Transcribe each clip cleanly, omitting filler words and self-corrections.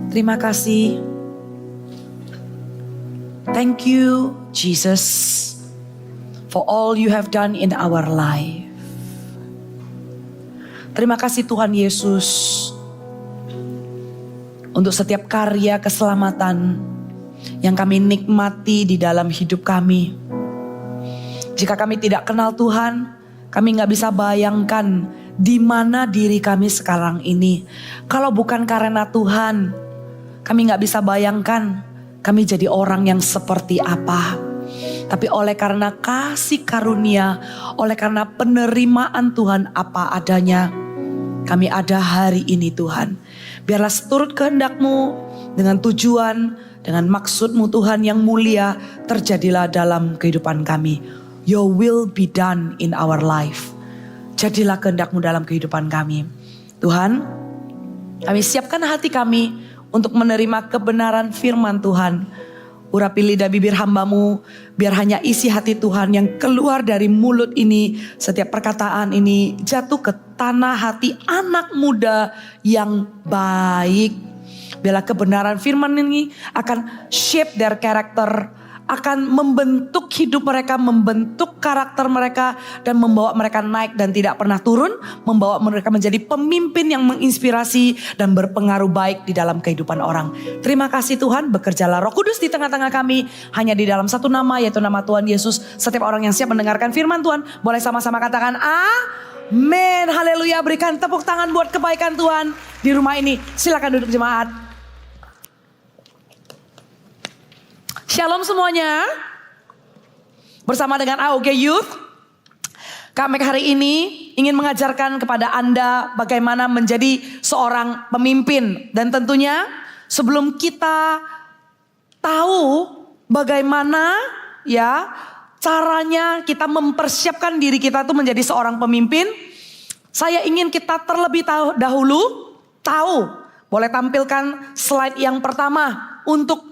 Terima kasih. Thank you, Jesus, for all you have done in our life. Terima kasih Tuhan Yesus untuk setiap karya keselamatan yang kami nikmati di dalam hidup kami. Jika kami tidak kenal Tuhan, kami gak bisa bayangkan di mana diri kami sekarang ini. Kalau bukan karena Tuhan, kami gak bisa bayangkan kami jadi orang yang seperti apa. Tapi oleh karena kasih karunia, oleh karena penerimaan Tuhan apa adanya, kami ada hari ini Tuhan. Biarlah seturut kehendak-Mu dengan tujuan, dengan maksud-Mu Tuhan yang mulia terjadilah dalam kehidupan kami. Your will be done in our life. Jadilah kehendak-Mu dalam kehidupan kami. Tuhan, kami siapkan hati kami untuk menerima kebenaran firman Tuhan. Urapi lidah bibir hamba-Mu, biar hanya isi hati Tuhan yang keluar dari mulut ini, setiap perkataan ini jatuh ke tanah hati anak muda yang baik. Biarlah kebenaran firman ini akan shape their character, akan membentuk hidup mereka, membentuk karakter mereka, dan membawa mereka naik dan tidak pernah turun, membawa mereka menjadi pemimpin yang menginspirasi dan berpengaruh baik di dalam kehidupan orang. Terima kasih Tuhan, bekerjalah Roh Kudus di tengah-tengah kami, hanya di dalam satu nama, yaitu nama Tuhan Yesus. Setiap orang yang siap mendengarkan firman Tuhan, boleh sama-sama katakan amin, haleluya. Berikan tepuk tangan buat kebaikan Tuhan di rumah ini. Silakan duduk jemaat. Shalom semuanya. Bersama dengan AOG Youth, kami hari ini ingin mengajarkan kepada Anda bagaimana menjadi seorang pemimpin. Dan tentunya sebelum kita tahu bagaimana ya caranya kita mempersiapkan diri kita itu menjadi seorang pemimpin, saya ingin kita terlebih dahulu tahu. Boleh tampilkan slide yang pertama untuk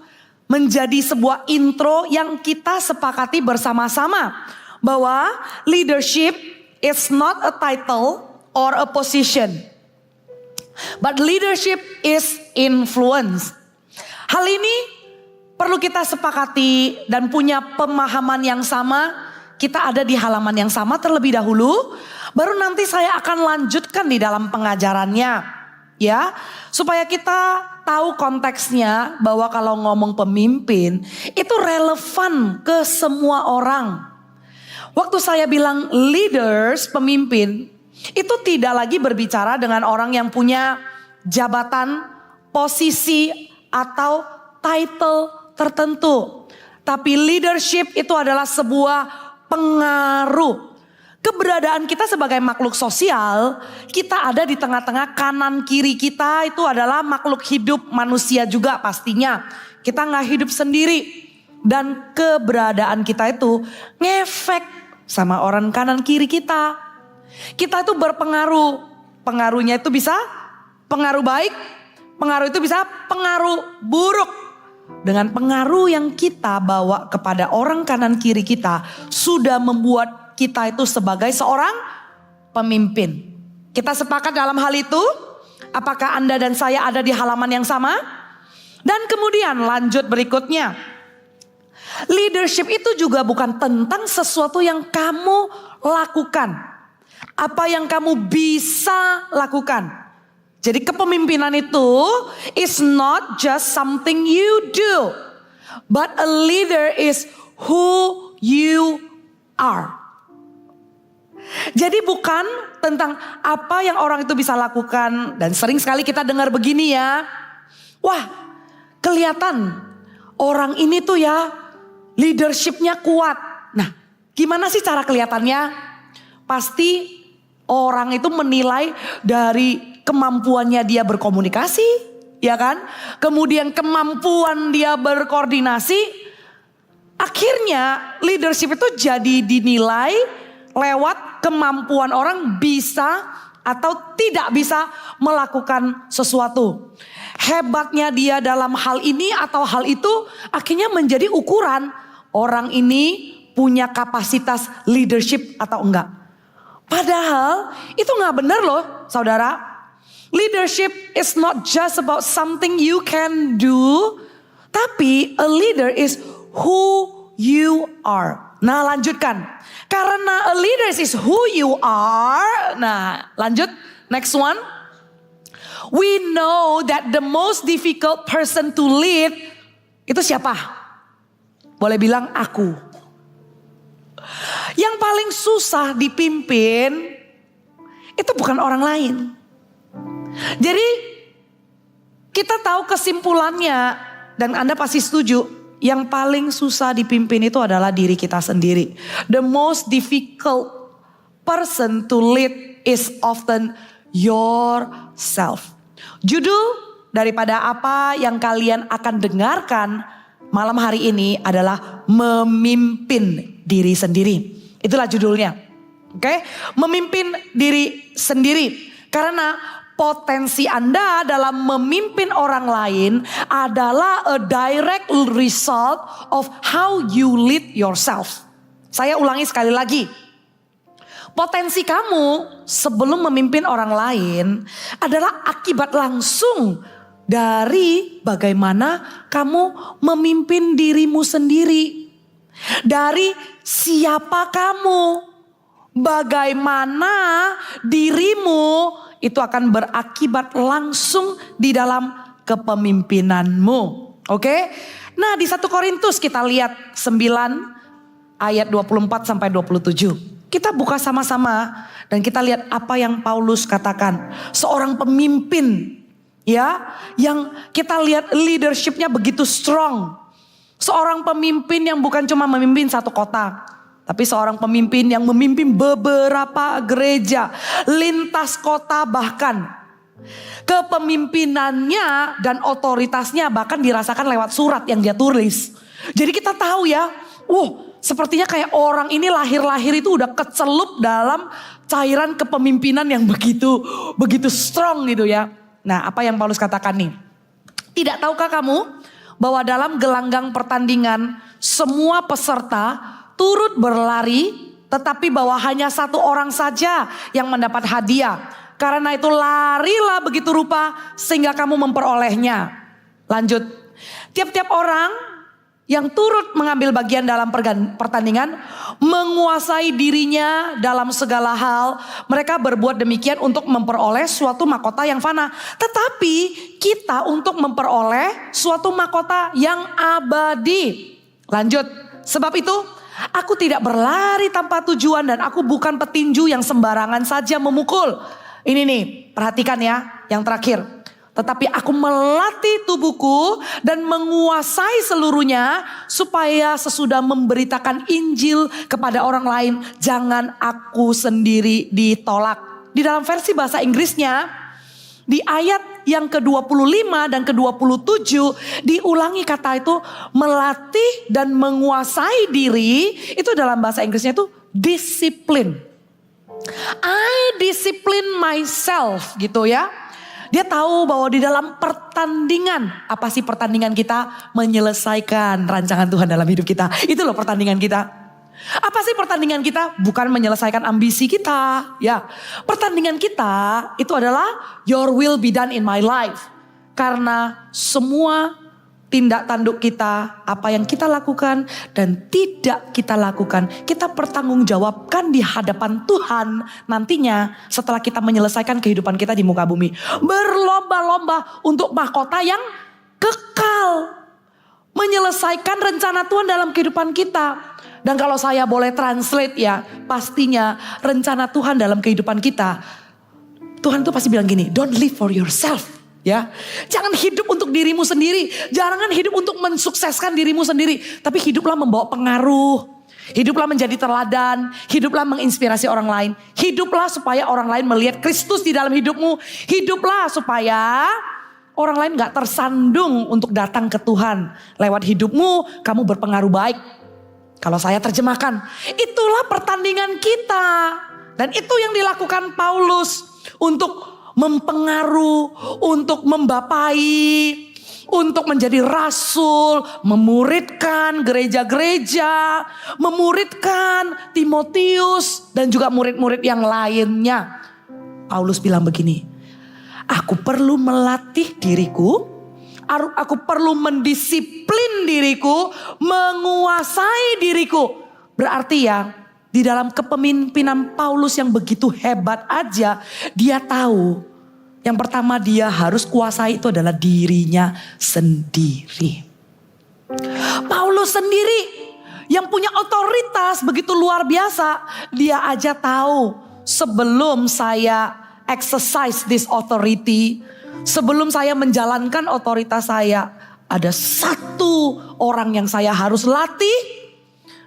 menjadi sebuah intro yang kita sepakati bersama-sama. Bahwa leadership is not a title or a position. But leadership is influence. Hal ini perlu kita sepakati dan punya pemahaman yang sama. Kita ada di halaman yang sama terlebih dahulu. Baru nanti saya akan lanjutkan di dalam pengajarannya. Ya, supaya kita tahu konteksnya bahwa kalau ngomong pemimpin itu relevan ke semua orang. Waktu saya bilang leaders, pemimpin, itu tidak lagi berbicara dengan orang yang punya jabatan, posisi atau title tertentu. Tapi leadership itu adalah sebuah pengaruh. Keberadaan kita sebagai makhluk sosial, kita ada di tengah-tengah, kanan kiri kita itu adalah makhluk hidup manusia juga pastinya. Kita gak hidup sendiri. Dan keberadaan kita itu ngefek sama orang kanan kiri kita. Kita itu berpengaruh. Pengaruhnya itu bisa pengaruh baik, pengaruh itu bisa pengaruh buruk. Dengan pengaruh yang kita bawa kepada orang kanan kiri kita sudah membuat kita itu sebagai seorang pemimpin. Kita sepakat dalam hal itu? Apakah Anda dan saya ada di halaman yang sama? Dan kemudian lanjut berikutnya. Leadership itu juga bukan tentang sesuatu yang kamu lakukan. Apa yang kamu bisa lakukan. Jadi kepemimpinan itu is not just something you do. But a leader is who you are. Jadi bukan tentang apa yang orang itu bisa lakukan. Dan sering sekali kita dengar begini ya. Wah, kelihatan orang ini tuh ya leadershipnya kuat. Nah, gimana sih cara kelihatannya? Pasti orang itu menilai dari kemampuannya dia berkomunikasi, ya kan? Kemudian kemampuan dia berkoordinasi. Akhirnya leadership itu jadi dinilai lewat kemampuan orang bisa atau tidak bisa melakukan sesuatu. Hebatnya dia dalam hal ini atau hal itu akhirnya menjadi ukuran orang ini punya kapasitas leadership atau enggak. Padahal itu gak benar loh saudara. Leadership is not just about something you can do, tapi a leader is who you are. Nah, lanjutkan. Karena a leader is who you are. Nah, lanjut. Next one. We know that the most difficult person to lead itu siapa? Boleh bilang aku. Yang paling susah dipimpin itu bukan orang lain. Jadi kita tahu kesimpulannya dan Anda pasti setuju. Yang paling susah dipimpin itu adalah diri kita sendiri. The most difficult person to lead is often yourself. Judul daripada apa yang kalian akan dengarkan malam hari ini adalah memimpin diri sendiri. Itulah judulnya. Oke? Memimpin diri sendiri. Karena potensi Anda dalam memimpin orang lain adalah a direct result of how you lead yourself. Saya ulangi sekali lagi. Potensi kamu sebelum memimpin orang lain adalah akibat langsung dari bagaimana kamu memimpin dirimu sendiri. Dari siapa kamu, bagaimana dirimu itu akan berakibat langsung di dalam kepemimpinanmu. Oke? Nah, di 1 Korintus kita lihat 9 ayat 24 sampai 27. Kita buka sama-sama dan kita lihat apa yang Paulus katakan. Seorang pemimpin ya, yang kita lihat leadershipnya begitu strong. Seorang pemimpin yang bukan cuma memimpin satu kota, tapi seorang pemimpin yang memimpin beberapa gereja, lintas kota bahkan. Kepemimpinannya dan otoritasnya bahkan dirasakan lewat surat yang dia tulis. Jadi kita tahu ya, sepertinya kayak orang ini lahir-lahir itu udah kecelup dalam cairan kepemimpinan yang begitu strong gitu ya. Nah, apa yang Paulus katakan nih? Tidak tahukah kamu bahwa dalam gelanggang pertandingan semua peserta turut berlari, tetapi bahwa hanya satu orang saja yang mendapat hadiah. Karena itu larilah begitu rupa sehingga kamu memperolehnya. Lanjut. Tiap-tiap orang yang turut mengambil bagian dalam pertandingan menguasai dirinya dalam segala hal. Mereka berbuat demikian untuk memperoleh suatu mahkota yang fana. Tetapi kita untuk memperoleh suatu mahkota yang abadi. Lanjut. Sebab itu aku tidak berlari tanpa tujuan dan aku bukan petinju yang sembarangan saja memukul. Ini nih, perhatikan ya, yang terakhir. Tetapi aku melatih tubuhku dan menguasai seluruhnya supaya sesudah memberitakan Injil kepada orang lain, jangan aku sendiri ditolak. Di dalam versi bahasa Inggrisnya, di ayat yang ke-25 dan ke-27 diulangi kata itu melatih dan menguasai diri. Itu dalam bahasa Inggrisnya itu disiplin. I discipline myself gitu ya. Dia tahu bahwa di dalam pertandingan, apa sih pertandingan kita? Menyelesaikan rancangan Tuhan dalam hidup kita. Itu loh pertandingan kita. Apa sih pertandingan kita? Bukan menyelesaikan ambisi kita. Ya, pertandingan kita itu adalah your will be done in my life. Karena semua tindak tanduk kita, apa yang kita lakukan dan tidak kita lakukan, kita pertanggungjawabkan di hadapan Tuhan nantinya setelah kita menyelesaikan kehidupan kita di muka bumi. Berlomba-lomba untuk mahkota yang kekal. Menyelesaikan rencana Tuhan dalam kehidupan kita. Dan kalau saya boleh translate ya, pastinya rencana Tuhan dalam kehidupan kita, Tuhan tuh pasti bilang gini, don't live for yourself. Ya, jangan hidup untuk dirimu sendiri, jangan hidup untuk mensukseskan dirimu sendiri, tapi hiduplah membawa pengaruh, hiduplah menjadi teladan, hiduplah menginspirasi orang lain, hiduplah supaya orang lain melihat Kristus di dalam hidupmu, hiduplah supaya orang lain gak tersandung untuk datang ke Tuhan. Lewat hidupmu kamu berpengaruh baik. Kalau saya terjemahkan, itulah pertandingan kita. Dan itu yang dilakukan Paulus untuk mempengaruh, untuk membapai, untuk menjadi rasul, memuridkan gereja-gereja, memuridkan Timotius dan juga murid-murid yang lainnya. Paulus bilang begini, Aku perlu melatih diriku, aku perlu mendisiplin diriku, menguasai diriku. Berarti ya, di dalam kepemimpinan Paulus yang begitu hebat aja, dia tahu yang pertama dia harus kuasai itu adalah dirinya sendiri. Paulus sendiri yang punya otoritas begitu luar biasa, dia aja tahu sebelum saya exercise this authority, sebelum saya menjalankan otoritas saya, ada satu orang yang saya harus latih,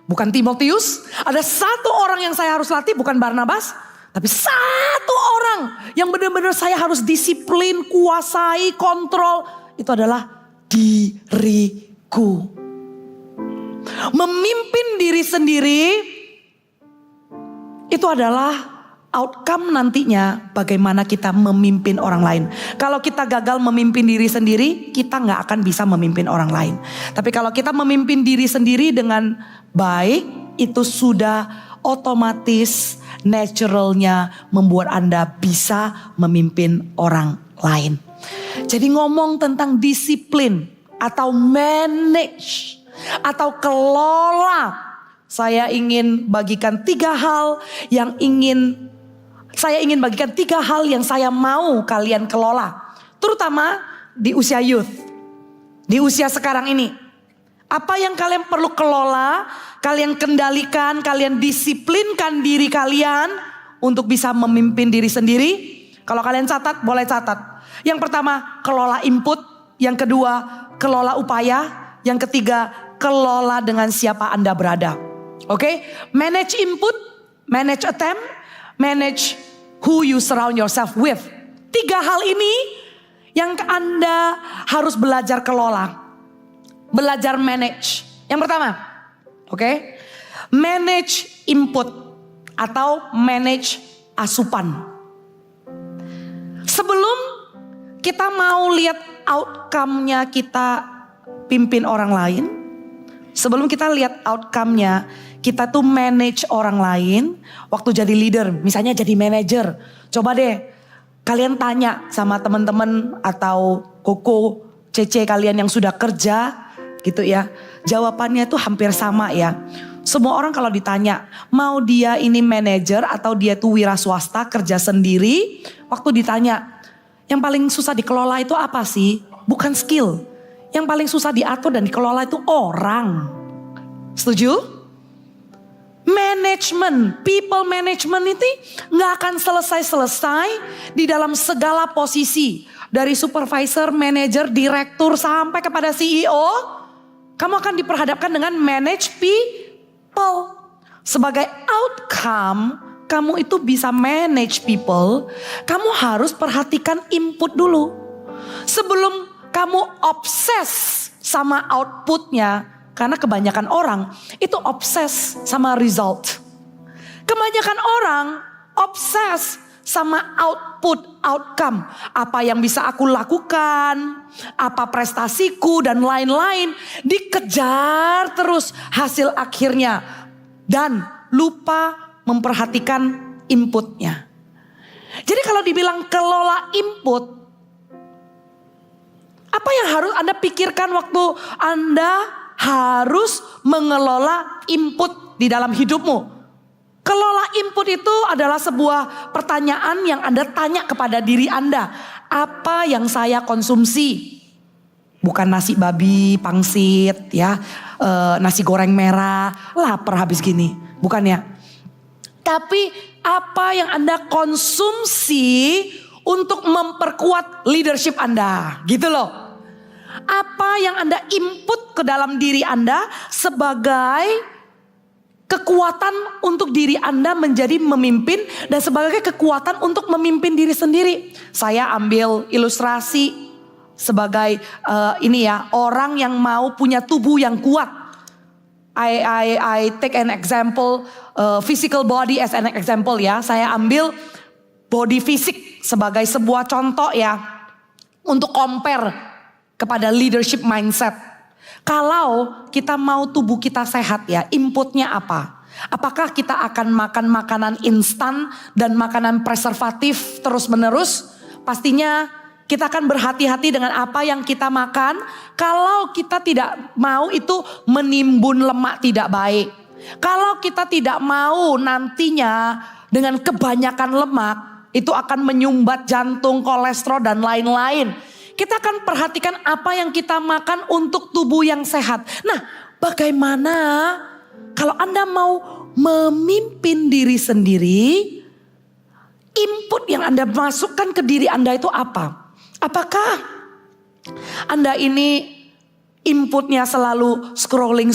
bukan Timotius. Ada satu orang yang saya harus latih, bukan Barnabas. Tapi satu orang yang benar-benar saya harus disiplin, kuasai, kontrol. Itu adalah diriku. Memimpin diri sendiri itu adalah outcome nantinya bagaimana kita memimpin orang lain. Kalau kita gagal memimpin diri sendiri, kita gak akan bisa memimpin orang lain. Tapi kalau kita memimpin diri sendiri dengan baik, itu sudah otomatis naturalnya membuat Anda bisa memimpin orang lain. Jadi ngomong tentang disiplin atau manage atau kelola, saya ingin bagikan tiga hal yang saya mau kalian kelola. Terutama di usia youth. Di usia sekarang ini. Apa yang kalian perlu kelola, kalian kendalikan, kalian disiplinkan diri kalian untuk bisa memimpin diri sendiri. Kalau kalian catat, boleh catat. Yang pertama, kelola input. Yang kedua, kelola upaya. Yang ketiga, kelola dengan siapa Anda berada. Oke? Manage input, manage attempt, manage who you surround yourself with. Tiga hal ini yang Anda harus belajar kelola. Belajar manage. Yang pertama, oke? Manage input atau manage asupan. Sebelum kita mau lihat outcome-nya kita pimpin orang lain, sebelum kita lihat outcome-nya kita tuh manage orang lain, waktu jadi leader, misalnya jadi manager. Coba deh kalian tanya sama teman-teman atau koko, cece kalian yang sudah kerja gitu ya. Jawabannya tuh hampir sama ya. Semua orang kalau ditanya mau dia ini manager atau dia tuh wira swasta kerja sendiri, waktu ditanya yang paling susah dikelola itu apa sih? Bukan skill. Yang paling susah diatur dan dikelola itu orang. Setuju? Management, people management itu gak akan selesai-selesai di dalam segala posisi. Dari supervisor, manager, direktur sampai kepada CEO. Kamu akan diperhadapkan dengan manage people. Sebagai outcome, kamu itu bisa manage people. Kamu harus perhatikan input dulu. Sebelum kamu obses sama outputnya. Karena kebanyakan orang itu obses sama result. Kebanyakan orang obses sama output, outcome. Apa yang bisa aku lakukan, apa prestasiku dan lain-lain. Dikejar terus hasil akhirnya. Dan lupa memperhatikan inputnya. Jadi kalau dibilang kelola input, apa yang harus Anda pikirkan waktu Anda harus mengelola input di dalam hidupmu? Kelola input itu adalah sebuah pertanyaan yang Anda tanya kepada diri Anda. Apa yang saya konsumsi? Bukan nasi babi, pangsit, ya, nasi goreng merah, lapar habis gini. Bukan ya. Tapi apa yang Anda konsumsi untuk memperkuat leadership Anda. Gitu loh. Apa yang Anda input ke dalam diri Anda sebagai kekuatan untuk diri Anda menjadi memimpin dan sebagai kekuatan untuk memimpin diri sendiri. Saya ambil ilustrasi sebagai ini ya, orang yang mau punya tubuh yang kuat. I take an example, physical body as an example ya. Saya ambil body fisik sebagai sebuah contoh ya untuk compare kepada leadership mindset. Kalau kita mau tubuh kita sehat ya, inputnya apa? Apakah kita akan makan makanan instan dan makanan preservatif terus menerus? pastinya kita akan berhati-hati dengan apa yang kita makan. Kalau kita tidak mau itu menimbun lemak tidak baik. Kalau kita tidak mau nantinya dengan kebanyakan lemak, itu akan menyumbat jantung, kolesterol dan lain-lain. Kita akan perhatikan apa yang kita makan untuk tubuh yang sehat. Nah, bagaimana kalau Anda mau memimpin diri sendiri, input yang Anda masukkan ke diri Anda itu apa? Apakah Anda ini inputnya selalu scrolling?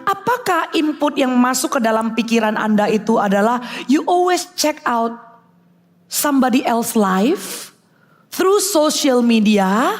Apakah input yang masuk ke dalam pikiran Anda itu adalah you always check out somebody else life through social media?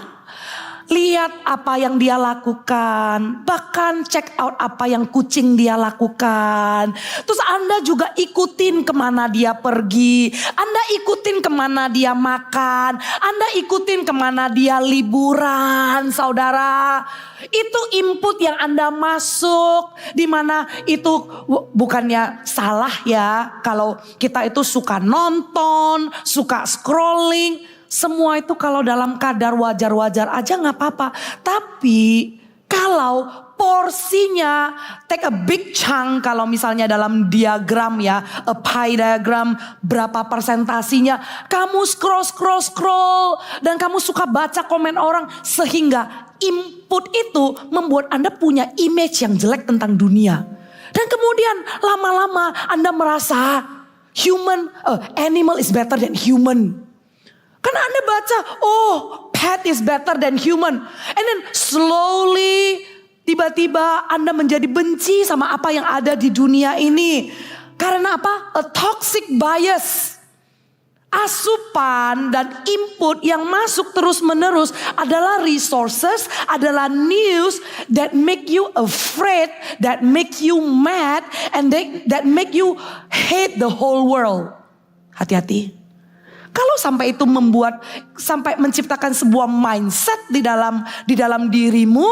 Lihat apa yang dia lakukan, bahkan check out apa yang kucing dia lakukan. Terus Anda juga ikutin kemana dia pergi, Anda ikutin kemana dia makan, Anda ikutin kemana dia liburan, saudara. Itu input yang Anda masuk, dimana itu bukannya salah ya kalau kita itu suka nonton, suka scrolling. Semua itu kalau dalam kadar wajar-wajar aja gak apa-apa. Tapi kalau porsinya take a big chunk, kalau misalnya dalam diagram ya, a pie diagram, berapa persentasinya. Kamu scroll dan kamu suka baca komen orang sehingga input itu membuat Anda punya image yang jelek tentang dunia. Dan kemudian lama-lama Anda merasa animal is better than human. Karena Anda baca, pet is better than human. And then slowly, tiba-tiba Anda menjadi benci sama apa yang ada di dunia ini. Karena apa? A toxic bias. Asupan dan input yang masuk terus-menerus adalah resources, adalah news that make you afraid, that make you mad, and that make you hate the whole world. Hati-hati. Kalau sampai itu sampai menciptakan sebuah mindset di dalam dirimu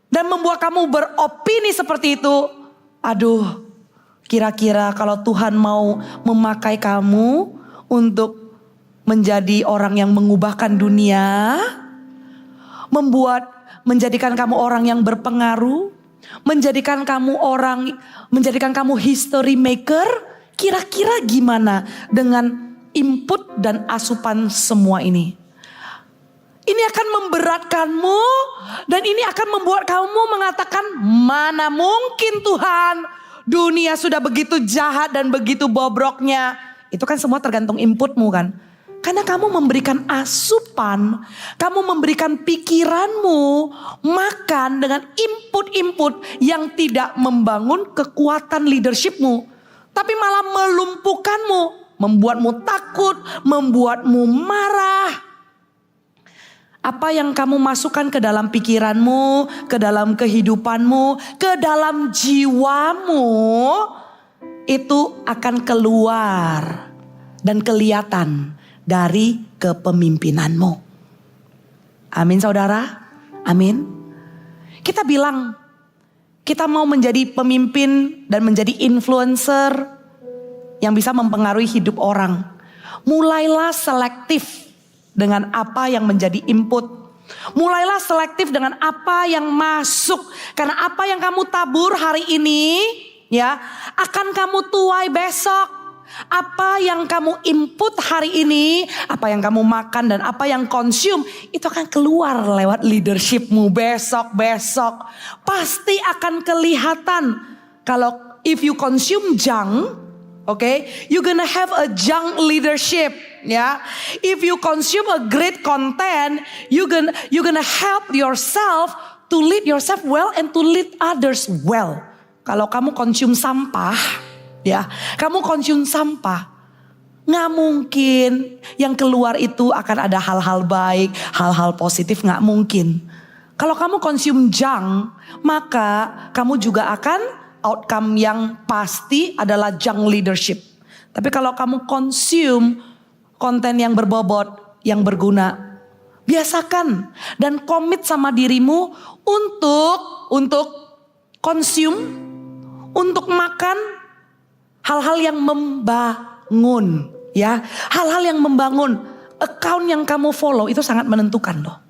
dan membuat kamu beropini seperti itu, aduh, kira-kira kalau Tuhan mau memakai kamu untuk menjadi orang yang mengubahkan dunia, menjadikan kamu orang yang berpengaruh, menjadikan kamu history maker, kira-kira gimana dengan input dan asupan semua ini? Ini akan memberatkanmu dan ini akan membuat kamu mengatakan, mana mungkin Tuhan, dunia sudah begitu jahat dan begitu bobroknya. Itu kan semua tergantung inputmu kan. Karena kamu memberikan asupan, kamu memberikan pikiranmu makan dengan input-input yang tidak membangun kekuatan leadershipmu, tapi malah melumpuhkanmu. Membuatmu takut, membuatmu marah. Apa yang kamu masukkan ke dalam pikiranmu, ke dalam kehidupanmu, ke dalam jiwamu, itu akan keluar dan kelihatan dari kepemimpinanmu. Amin saudara, amin. Kita bilang, kita mau menjadi pemimpin dan menjadi influencer yang bisa mempengaruhi hidup orang. Mulailah selektif dengan apa yang menjadi input. Mulailah selektif dengan apa yang masuk. Karena apa yang kamu tabur hari ini, ya, akan kamu tuai besok. Apa yang kamu input hari ini, apa yang kamu makan dan apa yang consume, itu akan keluar lewat leadershipmu besok-besok. Pasti akan kelihatan. Kalau if you consume junk, okay, you're gonna have a junk leadership, ya. If you consume a great content, you're gonna help yourself to lead yourself well and to lead others well. Kalau kamu konsum sampah, ya, kamu konsum sampah, nggak mungkin yang keluar itu akan ada hal-hal baik, hal-hal positif, nggak mungkin. Kalau kamu konsum junk, maka kamu juga akan outcome yang pasti adalah junk leadership. Tapi kalau kamu consume konten yang berbobot, yang berguna, biasakan dan komit sama dirimu untuk consume, untuk makan hal-hal yang membangun. Ya, hal-hal yang membangun. Account yang kamu follow itu sangat menentukan loh.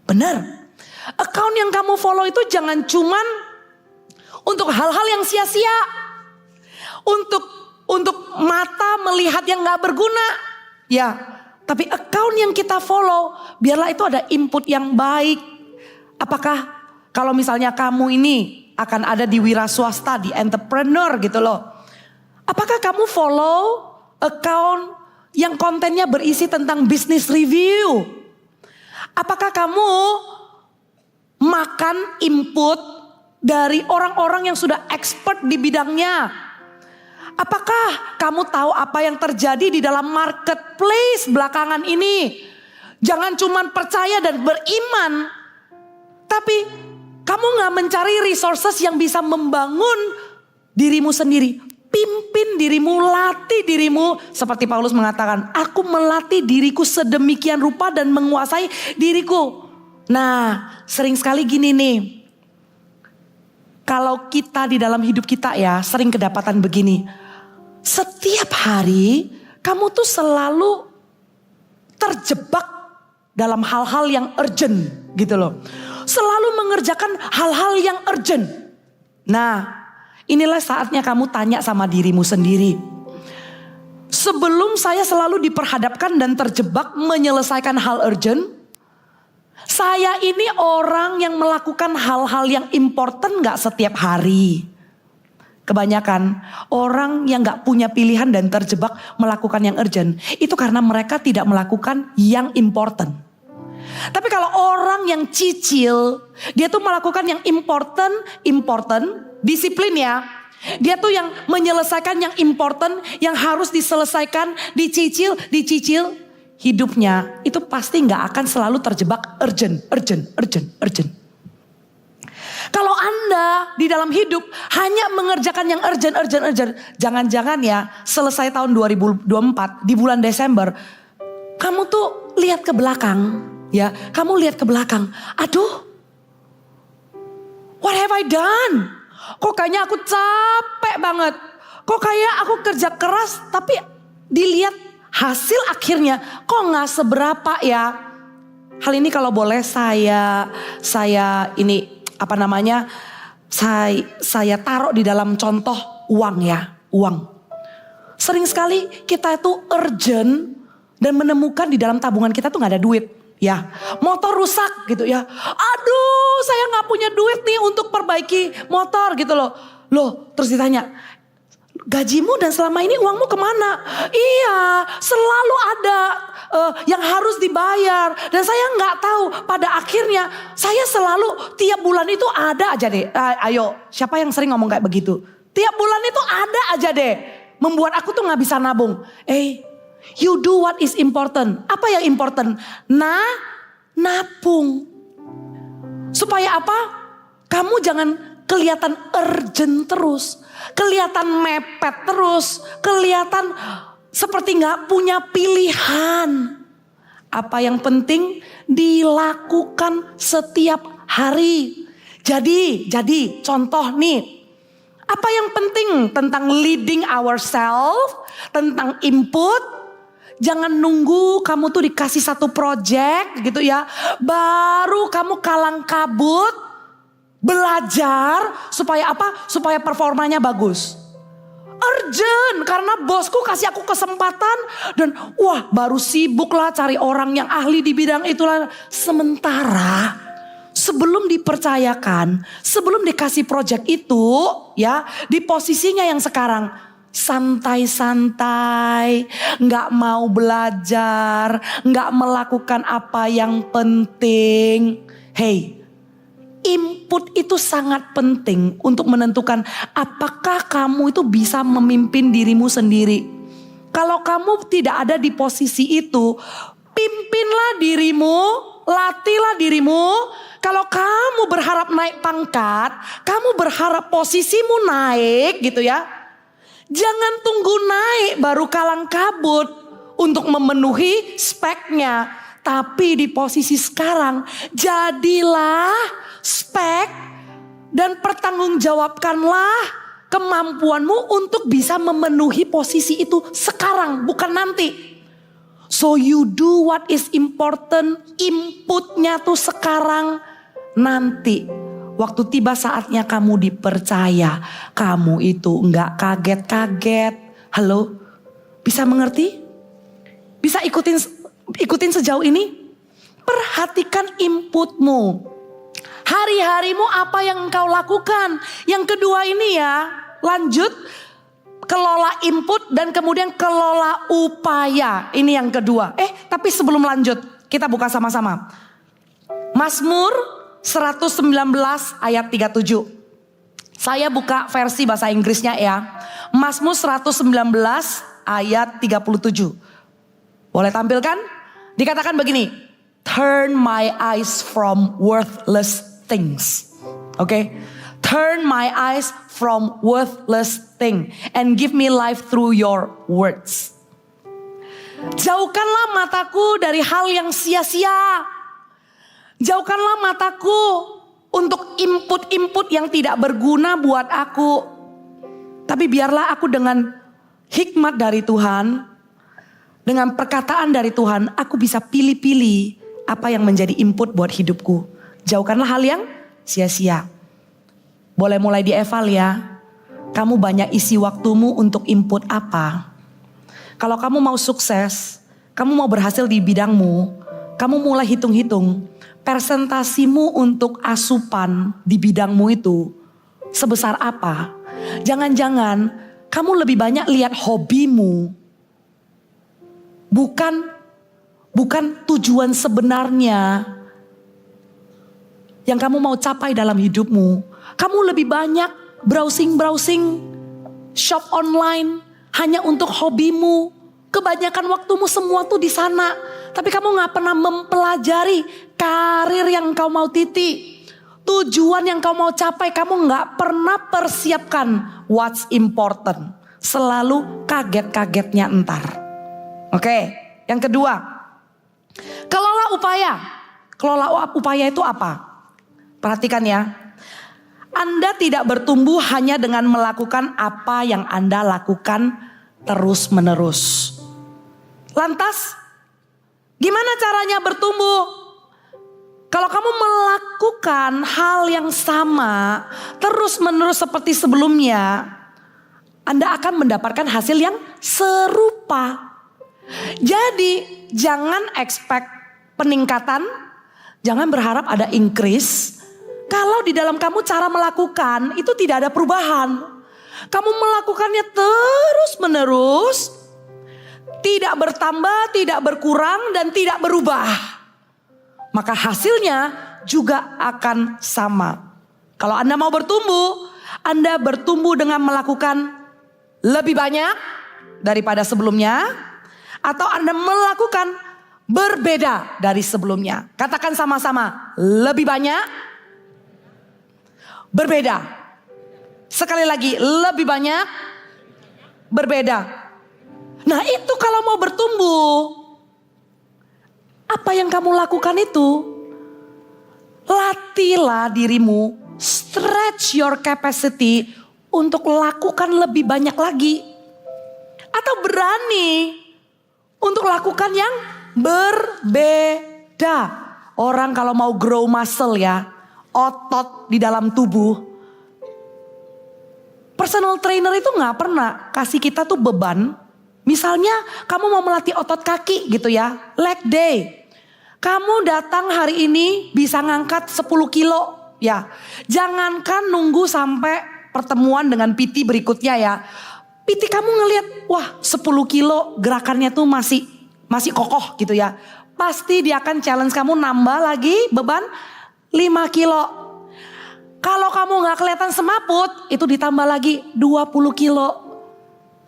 Benar. Account yang kamu follow itu jangan cuman untuk hal-hal yang sia-sia. Untuk mata melihat yang gak berguna. Ya, tapi account yang kita follow, biarlah itu ada input yang baik. Apakah kalau misalnya kamu ini akan ada di wira swasta, di entrepreneur gitu loh. Apakah kamu follow account yang kontennya berisi tentang business review? Apakah kamu makan input dari orang-orang yang sudah expert di bidangnya? Apakah kamu tahu apa yang terjadi di dalam marketplace belakangan ini? Jangan cuma percaya dan beriman, tapi kamu gak mencari resources yang bisa membangun dirimu sendiri. Pimpin dirimu, latih dirimu. Seperti Paulus mengatakan, aku melatih diriku sedemikian rupa dan menguasai diriku. Nah, sering sekali gini nih. Kalau kita di dalam hidup kita ya, sering kedapatan begini. Setiap hari kamu tuh selalu terjebak dalam hal-hal yang urgent gitu loh. Selalu mengerjakan hal-hal yang urgent. Nah, inilah saatnya kamu tanya sama dirimu sendiri. Sebelum saya selalu diperhadapkan dan terjebak menyelesaikan hal urgent, saya ini orang yang melakukan hal-hal yang important gak setiap hari? Kebanyakan orang yang gak punya pilihan dan terjebak melakukan yang urgent, itu karena mereka tidak melakukan yang important. Tapi kalau orang yang cicil, dia tuh melakukan yang important, disiplin ya. Dia tuh yang menyelesaikan yang important, yang harus diselesaikan, dicicil. Hidupnya itu pasti gak akan selalu terjebak urgent. Kalau Anda di dalam hidup hanya mengerjakan yang urgent. Jangan-jangan ya selesai tahun 2024 di bulan Desember. Kamu tuh lihat ke belakang ya. Kamu lihat ke belakang. Aduh, what have I done? Kok kayaknya aku capek banget. Kok kayak aku kerja keras tapi dilihat hasil akhirnya kok gak seberapa ya. Hal ini kalau boleh saya ini saya taruh di dalam contoh uang ya, uang. Sering sekali kita itu urgent dan menemukan di dalam tabungan kita tuh gak ada duit ya. Motor rusak gitu ya. Aduh, saya gak punya duit nih untuk perbaiki motor gitu loh. Loh, terus ditanya, gajimu dan selama ini uangmu kemana? Iya, selalu ada yang harus dibayar. Dan saya nggak tahu pada akhirnya saya selalu tiap bulan itu ada aja deh. Ayo, siapa yang sering ngomong kayak begitu? Tiap bulan itu ada aja deh. Membuat aku tuh nggak bisa nabung. You do what is important. Apa yang important? Nabung. Supaya apa? Kamu jangan kelihatan urgent terus. Kelihatan mepet terus. Kelihatan seperti gak punya pilihan. Apa yang penting dilakukan setiap hari. Jadi contoh nih. Apa yang penting tentang leading ourselves, tentang input. Jangan nunggu kamu tuh dikasih satu project gitu ya. Baru kamu kalang kabut belajar supaya apa? Supaya performanya bagus. Urgent karena bosku kasih aku kesempatan dan wah baru sibuk lah cari orang yang ahli di bidang itulah. Sementara sebelum dipercayakan, sebelum dikasih project itu ya di posisinya yang sekarang santai-santai, gak mau belajar, gak melakukan apa yang penting. Hey, input itu sangat penting untuk menentukan apakah kamu itu bisa memimpin dirimu sendiri. Kalau kamu tidak ada di posisi itu, pimpinlah dirimu, latihlah dirimu. Kalau kamu berharap naik pangkat, kamu berharap posisimu naik gitu ya. Jangan tunggu naik baru kalang kabut untuk memenuhi speknya. Tapi di posisi sekarang jadilah spek dan pertanggungjawabkanlah kemampuanmu untuk bisa memenuhi posisi itu sekarang, bukan nanti. So you do what is important, inputnya tuh sekarang, nanti. Waktu tiba saatnya kamu dipercaya, kamu itu enggak kaget-kaget. Halo, bisa mengerti? Bisa ikutin sejauh ini? Perhatikan inputmu. Hari-harimu apa yang engkau lakukan. Yang kedua ini ya, lanjut. Kelola input dan kemudian kelola upaya. Ini yang kedua. Tapi sebelum lanjut, kita buka sama-sama. Mazmur 119 ayat 37. Saya buka versi bahasa Inggrisnya ya. Mazmur 119 ayat 37. Boleh tampilkan? Dikatakan begini. Turn my eyes from worthless things. Oke. Turn my eyes from worthless thing and give me life through your words. Jauhkanlah mataku dari hal yang sia-sia. Jauhkanlah mataku untuk input-input yang tidak berguna buat aku. Tapi biarlah aku dengan hikmat dari Tuhan, dengan perkataan dari Tuhan, aku bisa pilih-pilih apa yang menjadi input buat hidupku. Jauhkanlah hal yang sia-sia. Boleh mulai dieval ya. Kamu banyak isi waktumu untuk input apa? Kalau kamu mau sukses, kamu mau berhasil di bidangmu, kamu mulai hitung-hitung persentasimu untuk asupan di bidangmu itu sebesar apa? Jangan-jangan kamu lebih banyak lihat hobimu, bukan tujuan sebenarnya yang kamu mau capai dalam hidupmu. Kamu lebih banyak browsing, shop online hanya untuk hobimu. Kebanyakan waktumu semua tuh di sana. Tapi kamu gak pernah mempelajari karir yang kau mau titi. Tujuan yang kau mau capai, kamu gak pernah persiapkan what's important. Selalu kaget-kagetnya entar. Oke, yang kedua. Kelola upaya. Kelola upaya itu apa? Perhatikan ya. Anda tidak bertumbuh hanya dengan melakukan apa yang Anda lakukan terus-menerus. Lantas, gimana caranya bertumbuh? Kalau kamu melakukan hal yang sama terus-menerus seperti sebelumnya, Anda akan mendapatkan hasil yang serupa. Jadi, jangan expect peningkatan, jangan berharap ada increase. Kalau di dalam kamu cara melakukan itu tidak ada perubahan. Kamu melakukannya terus menerus. Tidak bertambah, tidak berkurang dan tidak berubah. Maka hasilnya juga akan sama. Kalau Anda mau bertumbuh, Anda bertumbuh dengan melakukan lebih banyak daripada sebelumnya. Atau Anda melakukan berbeda dari sebelumnya. Katakan sama-sama, lebih banyak. Berbeda. Sekali lagi, lebih banyak. Berbeda. Nah itu kalau mau bertumbuh, apa yang kamu lakukan itu? Latihlah dirimu, stretch your capacity untuk lakukan lebih banyak lagi. Atau berani untuk lakukan yang berbeda. Orang kalau mau grow muscle ya, otot di dalam tubuh. Personal trainer itu gak pernah kasih kita tuh beban. Misalnya kamu mau melatih otot kaki gitu ya, leg day. Kamu datang hari ini bisa ngangkat 10 kilo ya. Jangankan nunggu sampai pertemuan dengan PT berikutnya ya. PT kamu ngelihat, wah 10 kilo gerakannya tuh masih kokoh gitu ya. Pasti dia akan challenge kamu nambah lagi beban 5 kilo. Kalau kamu gak kelihatan semaput, itu ditambah lagi 20 kilo.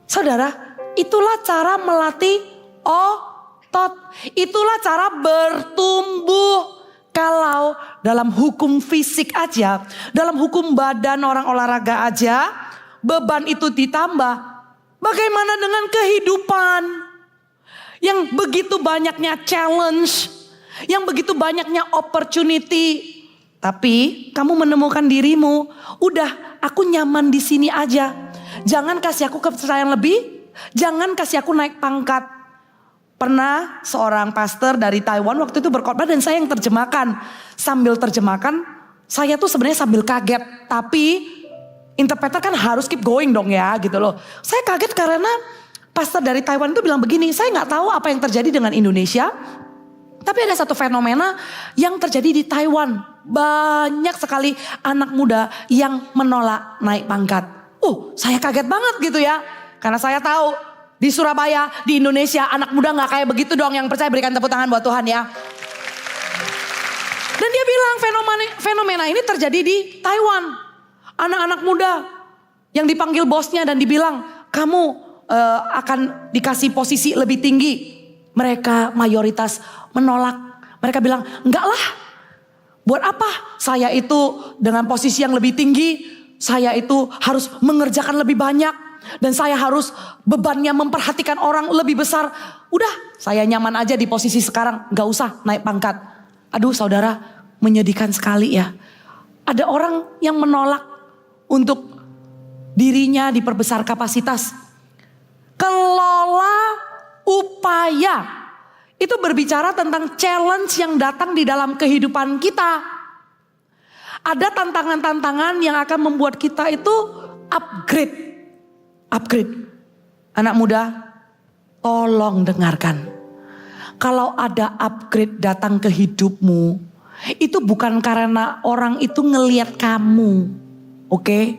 Saudara, itulah cara melatih otot. Itulah cara bertumbuh. Kalau dalam hukum fisik aja, dalam hukum badan orang olahraga aja, beban itu ditambah. Bagaimana dengan kehidupan? Yang begitu banyaknya challenge, yang begitu banyaknya opportunity. Tapi kamu menemukan dirimu udah aku nyaman di sini aja. Jangan kasih aku kepercayaan lebih, jangan kasih aku naik pangkat. Pernah seorang pastor dari Taiwan waktu itu berkhotbah dan saya yang terjemahkan. Sambil terjemahkan, saya tuh sebenarnya sambil kaget. Tapi interpreter kan harus keep going dong ya gitu loh. Saya kaget karena pastor dari Taiwan itu bilang begini, saya gak tahu apa yang terjadi dengan Indonesia. Tapi ada satu fenomena yang terjadi di Taiwan. Banyak sekali anak muda yang menolak naik pangkat. Saya kaget banget gitu ya. Karena saya tahu di Surabaya, di Indonesia anak muda gak kayak begitu dong. Yang percaya berikan tepuk tangan buat Tuhan ya. Dan dia bilang fenomena ini terjadi di Taiwan. Anak-anak muda yang dipanggil bosnya dan dibilang kamu akan dikasih posisi lebih tinggi. Mereka mayoritas menolak. Mereka bilang enggak lah. Buat apa? Saya itu dengan posisi yang lebih tinggi. Saya itu harus mengerjakan lebih banyak. Dan saya harus bebannya memperhatikan orang lebih besar. Udah saya nyaman aja di posisi sekarang. Gak usah naik pangkat. Aduh saudara, menyedihkan sekali ya. Ada orang yang menolak untuk dirinya diperbesar kapasitas. Kelola upaya. Itu berbicara tentang challenge yang datang di dalam kehidupan kita. Ada tantangan-tantangan yang akan membuat kita itu upgrade. Anak muda, tolong dengarkan. Kalau ada upgrade datang ke hidupmu, itu bukan karena orang itu ngelihat kamu. Oke?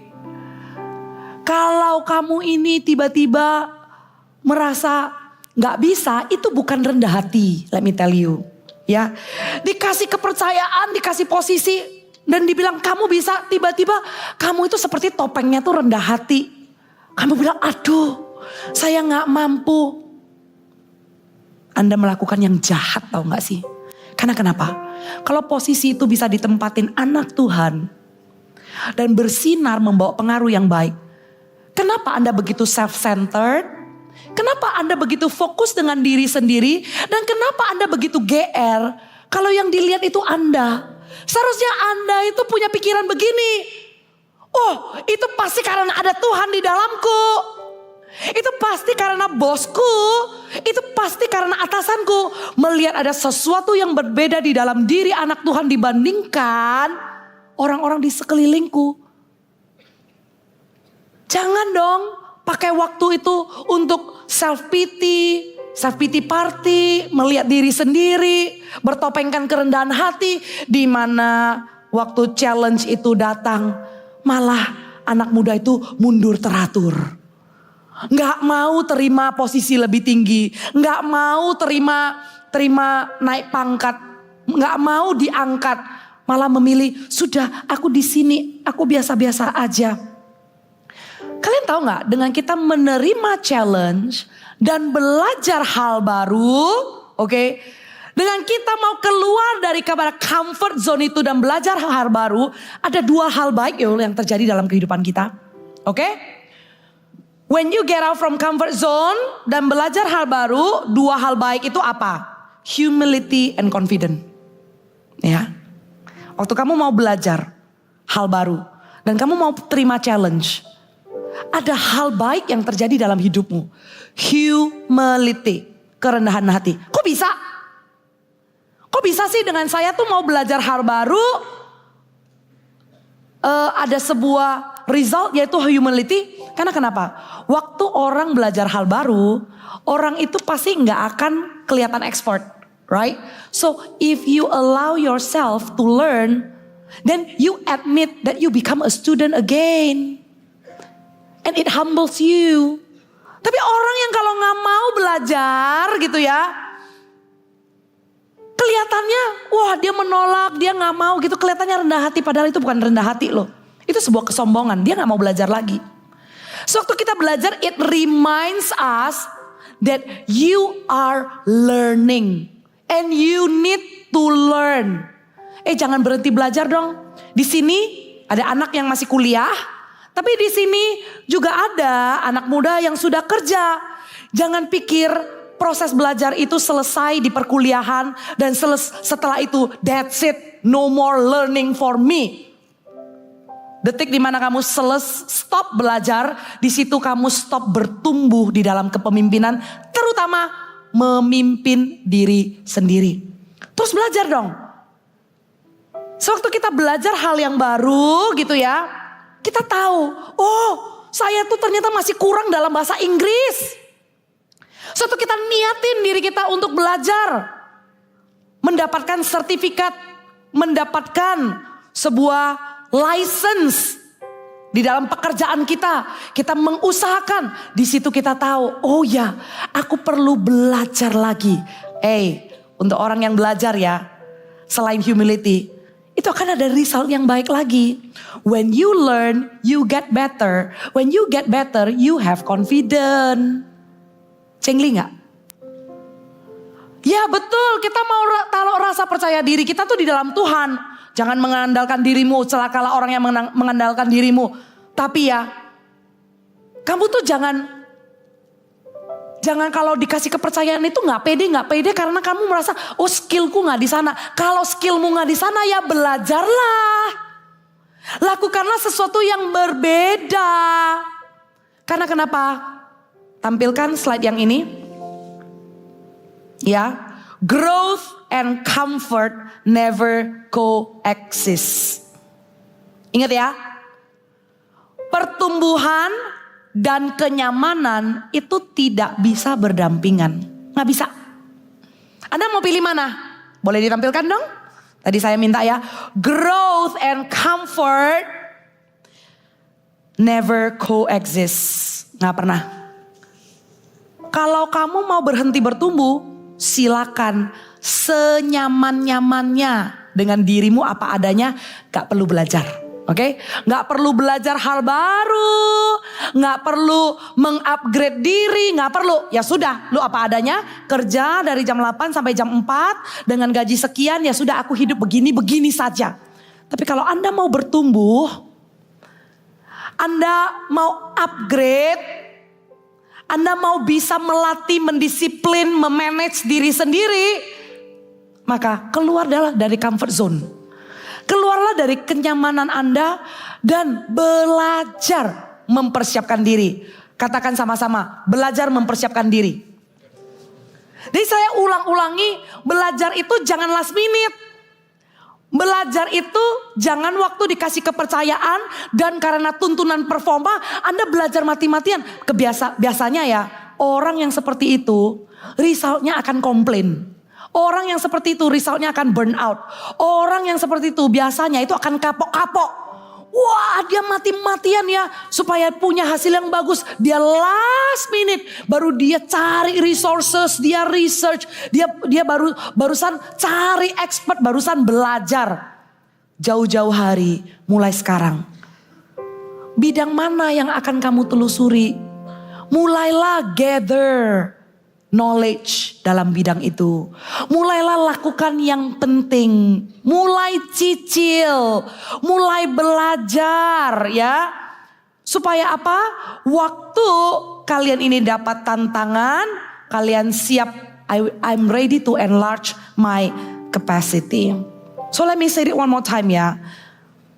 Kalau kamu ini tiba-tiba merasa gak bisa, itu bukan rendah hati. Let me tell you. Ya, dikasih kepercayaan, dikasih posisi, dan dibilang kamu bisa, tiba-tiba kamu itu seperti topengnya tuh rendah hati. Kamu bilang, aduh saya gak mampu. Anda melakukan yang jahat, tahu gak sih? Karena kenapa? Kalau posisi itu bisa ditempatin anak Tuhan dan bersinar membawa pengaruh yang baik. Kenapa Anda begitu self-centered? Kenapa Anda begitu fokus dengan diri sendiri? Dan kenapa Anda begitu GR? Kalau yang dilihat itu Anda. Seharusnya Anda itu punya pikiran begini. Oh, itu pasti karena ada Tuhan di dalamku. Itu pasti karena bosku. Itu pasti karena atasanku. Melihat ada sesuatu yang berbeda di dalam diri anak Tuhan dibandingkan orang-orang di sekelilingku. Jangan dong pakai waktu itu untuk self pity party, melihat diri sendiri, bertopengkan kerendahan hati, di mana waktu challenge itu datang, malah anak muda itu mundur teratur. Nggak mau terima posisi lebih tinggi, nggak mau terima naik pangkat, nggak mau diangkat, malah memilih sudah aku di sini, aku biasa-biasa aja. Kalian tahu nggak, dengan kita menerima challenge dan belajar hal baru, oke? Dengan kita mau keluar dari comfort zone itu dan belajar hal baru, ada dua hal baik yang terjadi dalam kehidupan kita, oke? When you get out from comfort zone dan belajar hal baru, dua hal baik itu apa? Humility and confidence. Ya. Waktu kamu mau belajar hal baru dan kamu mau terima challenge, ada hal baik yang terjadi dalam hidupmu. Humility, kerendahan hati. Kok bisa? Kok bisa sih dengan saya tuh mau belajar hal baru, ada sebuah result yaitu humility. Karena kenapa? Waktu orang belajar hal baru, orang itu pasti nggak akan kelihatan expert, right? So if you allow yourself to learn, then you admit that you become a student again, and it humbles you. Tapi orang yang kalau nggak mau belajar gitu ya, kelihatannya wah dia menolak, dia nggak mau gitu, kelihatannya rendah hati, padahal itu bukan rendah hati loh. Itu sebuah kesombongan, dia nggak mau belajar lagi. Sewaktu kita belajar, it reminds us that you are learning and you need to learn. Jangan berhenti belajar dong. Di sini ada anak yang masih kuliah, tapi di sini juga ada anak muda yang sudah kerja. Jangan pikir proses belajar itu selesai di perkuliahan dan setelah itu that's it, no more learning for me. Detik dimana kamu stop belajar, di situ kamu stop bertumbuh di dalam kepemimpinan, terutama memimpin diri sendiri. Terus belajar dong. Sewaktu kita belajar hal yang baru gitu ya, kita tahu, oh saya tuh ternyata masih kurang dalam bahasa Inggris. Sewaktu kita niatin diri kita untuk belajar, mendapatkan sertifikat, mendapatkan sebuah license di dalam pekerjaan kita mengusahakan, di situ kita tahu, oh ya, aku perlu belajar lagi. Untuk orang yang belajar ya, selain humility, itu akan ada result yang baik lagi. When you learn, you get better. When you get better, you have confidence. Cengli nggak? Ya betul, kita mau taruh rasa percaya diri kita tuh di dalam Tuhan. Jangan mengandalkan dirimu, celakalah orang yang mengandalkan dirimu. Tapi ya, kamu tuh jangan kalau dikasih kepercayaan itu nggak pede karena kamu merasa, oh skillku nggak di sana. Kalau skillmu nggak di sana ya belajarlah, lakukanlah sesuatu yang berbeda. Karena kenapa? Tampilkan slide yang ini, ya. Growth and comfort never coexist. Ingat ya, pertumbuhan dan kenyamanan itu tidak bisa berdampingan. Nggak bisa. Anda mau pilih mana? Boleh ditampilkan dong? Tadi saya minta ya, growth and comfort never coexist. Nggak pernah. Kalau kamu mau berhenti bertumbuh, silakan senyaman-nyamannya dengan dirimu apa adanya, gak perlu belajar. Oke? Gak perlu belajar hal baru, gak perlu mengupgrade diri, gak perlu. Ya sudah, lu apa adanya, kerja dari jam 8 sampai jam 4 dengan gaji sekian, ya sudah aku hidup begini-begini saja. Tapi kalau Anda mau bertumbuh, Anda mau upgrade, Anda mau bisa melatih, mendisiplin, memanage diri sendiri, maka keluarlah dari comfort zone. Keluarlah dari kenyamanan Anda dan belajar mempersiapkan diri. Katakan sama-sama, belajar mempersiapkan diri. Jadi saya ulang-ulangi, belajar itu jangan last minute. Belajar itu jangan waktu dikasih kepercayaan dan karena tuntunan performa Anda belajar mati-matian. Biasanya ya orang yang seperti itu resultnya akan komplain. Orang yang seperti itu resultnya akan burn out. Orang yang seperti itu biasanya itu akan kapok-kapok. Wah dia mati-matian ya supaya punya hasil yang bagus. Dia last minute baru dia cari resources, dia research, dia barusan cari expert, barusan belajar. Jauh-jauh hari mulai sekarang. Bidang mana yang akan kamu telusuri? Mulailah gather knowledge dalam bidang itu. Mulailah lakukan yang penting. Mulai cicil. Mulai belajar ya. Supaya apa? Waktu kalian ini dapat tantangan. Kalian siap. I'm ready to enlarge my capacity. So let me say it one more time ya.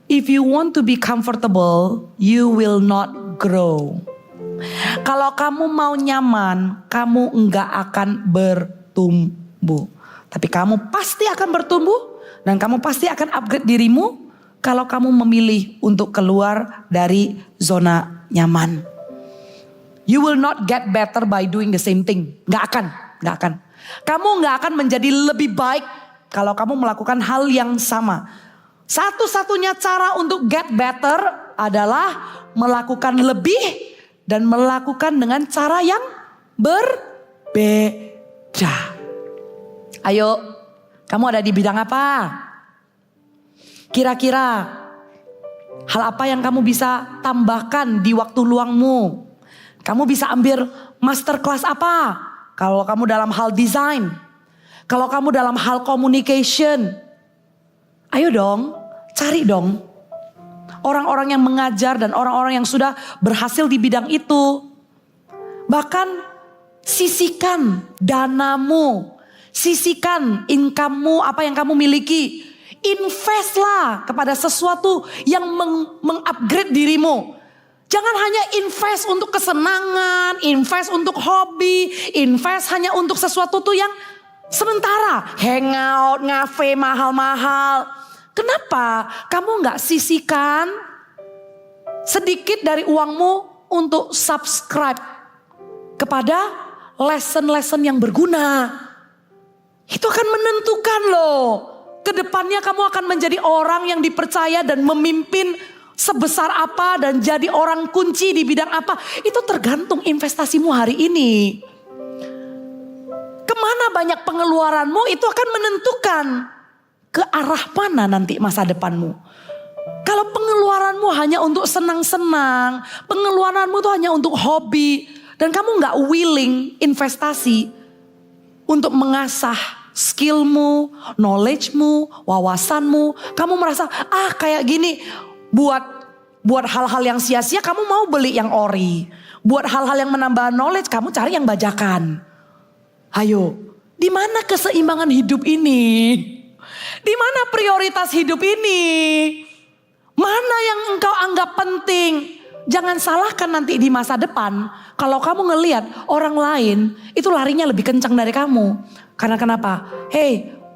If you want to be comfortable, you will not grow. Kalau kamu mau nyaman, kamu enggak akan bertumbuh. Tapi kamu pasti akan bertumbuh dan kamu pasti akan upgrade dirimu kalau kamu memilih untuk keluar dari zona nyaman. You will not get better by doing the same thing. Enggak akan. Kamu enggak akan menjadi lebih baik kalau kamu melakukan hal yang sama. Satu-satunya cara untuk get better adalah melakukan lebih dan melakukan dengan cara yang berbeda. Ayo, kamu ada di bidang apa? Kira-kira hal apa yang kamu bisa tambahkan di waktu luangmu? Kamu bisa ambil masterclass apa? Kalau kamu dalam hal desain, kalau kamu dalam hal communication, ayo dong, cari dong. Orang-orang yang mengajar dan orang-orang yang sudah berhasil di bidang itu. Bahkan sisihkan danamu, sisihkan income-mu, apa yang kamu miliki. investlah kepada sesuatu yang mengupgrade dirimu. Jangan hanya invest untuk kesenangan, invest untuk hobi, invest hanya untuk sesuatu tuh yang sementara. Hangout, ngafe mahal-mahal. Kenapa kamu gak sisihkan sedikit dari uangmu untuk subscribe kepada lesson-lesson yang berguna? Itu akan menentukan loh. Kedepannya kamu akan menjadi orang yang dipercaya dan memimpin sebesar apa dan jadi orang kunci di bidang apa. Itu tergantung investasimu hari ini. Kemana banyak pengeluaranmu itu akan menentukan ke arah mana nanti masa depanmu. Kalau pengeluaranmu hanya untuk senang-senang, pengeluaranmu itu hanya untuk hobi, dan kamu gak willing investasi untuk mengasah skillmu, knowledgemu, wawasanmu. Kamu merasa kayak gini, buat hal-hal yang sia-sia kamu mau beli yang ori. Buat hal-hal yang menambah knowledge kamu cari yang bajakan. Ayo, di mana keseimbangan hidup ini? Di mana prioritas hidup ini? Mana yang engkau anggap penting? Jangan salahkan nanti di masa depan kalau kamu ngelihat orang lain itu larinya lebih kencang dari kamu. Karena kenapa?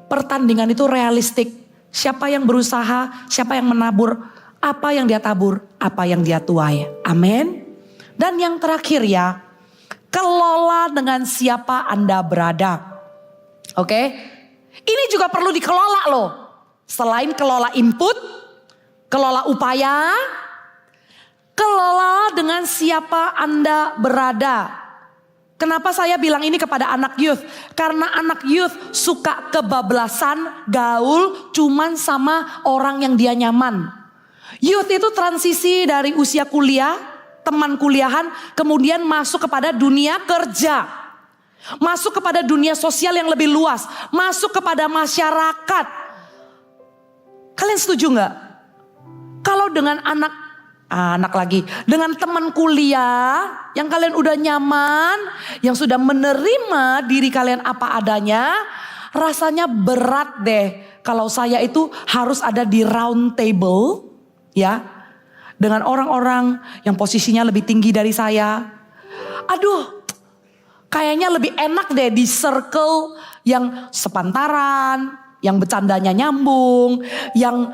Pertandingan itu realistik. Siapa yang berusaha, siapa yang menabur, apa yang dia tabur, apa yang dia tuai. Amin. Dan yang terakhir ya, kelola dengan siapa Anda berada. Oke? Ini juga perlu dikelola loh. Selain kelola input, kelola upaya, kelola dengan siapa Anda berada. Kenapa saya bilang ini kepada anak youth? Karena anak youth suka kebablasan, gaul, cuman sama orang yang dia nyaman. Youth itu transisi dari usia kuliah, teman kuliahan, kemudian masuk kepada dunia kerja. Masuk kepada dunia sosial yang lebih luas. Masuk kepada masyarakat. Kalian setuju gak? Kalau dengan anak lagi, dengan teman kuliah yang kalian udah nyaman, yang sudah menerima diri kalian apa adanya, rasanya berat deh kalau saya itu harus ada di round table ya, dengan orang-orang yang posisinya lebih tinggi dari saya. Aduh, kayaknya lebih enak deh di circle yang sepantaran, yang bercandanya nyambung, yang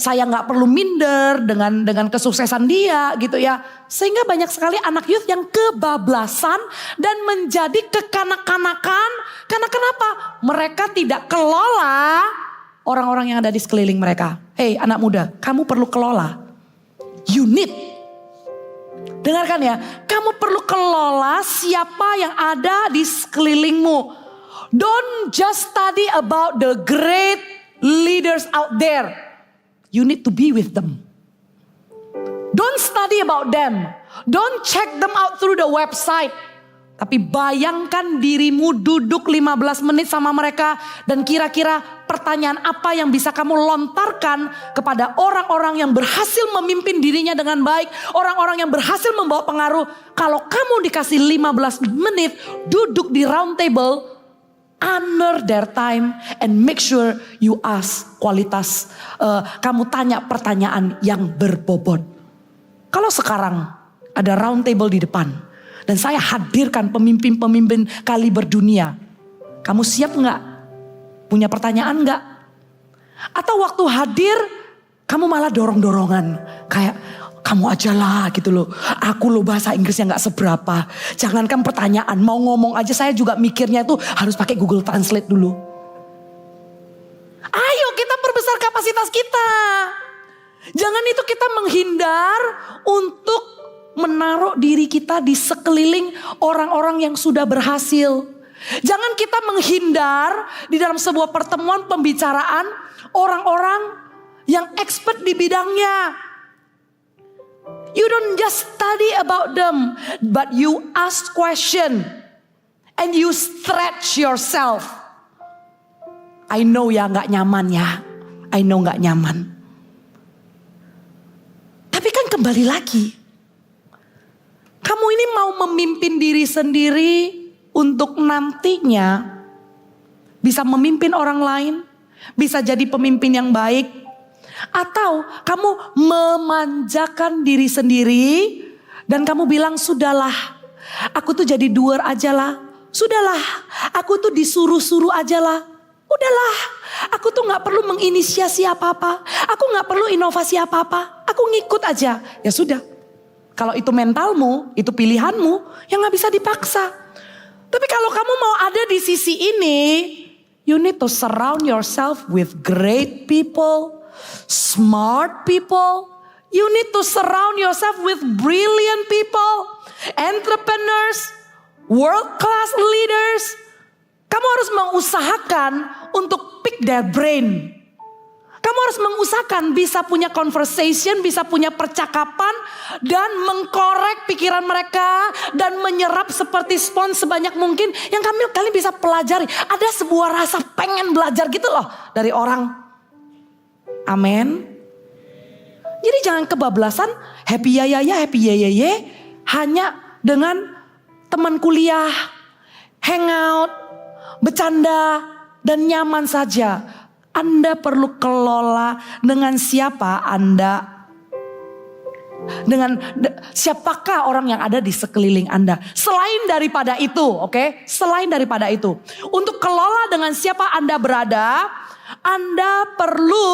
saya nggak perlu minder dengan kesuksesan dia gitu ya. Sehingga banyak sekali anak youth yang kebablasan dan menjadi kekanak-kanakan. Karena kenapa? Mereka tidak kelola orang-orang yang ada di sekeliling mereka. Hei anak muda, kamu perlu kelola. You need. Dengarkan ya, kamu perlu kelola siapa yang ada di sekelilingmu. Don't just study about the great leaders out there. You need to be with them. Don't study about them. Don't check them out through the website. Tapi bayangkan dirimu duduk 15 menit sama mereka. Dan kira-kira pertanyaan apa yang bisa kamu lontarkan kepada orang-orang yang berhasil memimpin dirinya dengan baik. Orang-orang yang berhasil membawa pengaruh. Kalau kamu dikasih 15 menit duduk di round table, honor their time and make sure you ask kualitas. Kamu tanya pertanyaan yang berbobot. Kalau sekarang ada round table di depan dan saya hadirkan pemimpin-pemimpin kaliber dunia, kamu siap nggak? Punya pertanyaan nggak? Atau waktu hadir kamu malah dorong-dorongan kayak kamu aja lah gitu loh. Aku loh bahasa Inggrisnya gak seberapa. Jangankan pertanyaan, mau ngomong aja saya juga mikirnya itu harus pakai Google Translate dulu. Ayo kita perbesar kapasitas kita. Jangan itu kita menghindar untuk menaruh diri kita di sekeliling orang-orang yang sudah berhasil. Jangan kita menghindar di dalam sebuah pertemuan pembicaraan orang-orang yang expert di bidangnya. You don't just study about them, but you ask question and you stretch yourself. I know ya gak nyaman ya, I know gak nyaman. Tapi kan kembali lagi, kamu ini mau memimpin diri sendiri untuk nantinya bisa memimpin orang lain, bisa jadi pemimpin yang baik. Atau kamu memanjakan diri sendiri dan kamu bilang sudahlah, aku tuh jadi doer aja lah. Sudahlah, aku tuh disuruh-suruh aja lah. Udahlah, aku tuh gak perlu menginisiasi apa-apa. Aku gak perlu inovasi apa-apa. Aku ngikut aja. Ya sudah, kalau itu mentalmu, itu pilihanmu, yang gak bisa dipaksa. Tapi kalau kamu mau ada di sisi ini, you need to surround yourself with great people, smart people. You need to surround yourself with brilliant people, entrepreneurs, world-class leaders. Kamu harus mengusahakan untuk pick their brain. Kamu harus mengusahakan bisa punya conversation, bisa punya percakapan, dan mengkorek pikiran mereka, dan menyerap seperti spons sebanyak mungkin yang kalian bisa pelajari. Ada sebuah rasa pengen belajar gitu loh dari orang. Amin. Jadi jangan kebablasan happy ya hanya dengan teman kuliah, hangout, bercanda, dan nyaman saja. Anda perlu kelola dengan siapa Anda. Dengan siapakah orang yang ada di sekeliling Anda. Selain daripada itu, oke? Selain daripada itu. Untuk kelola dengan siapa Anda berada, Anda perlu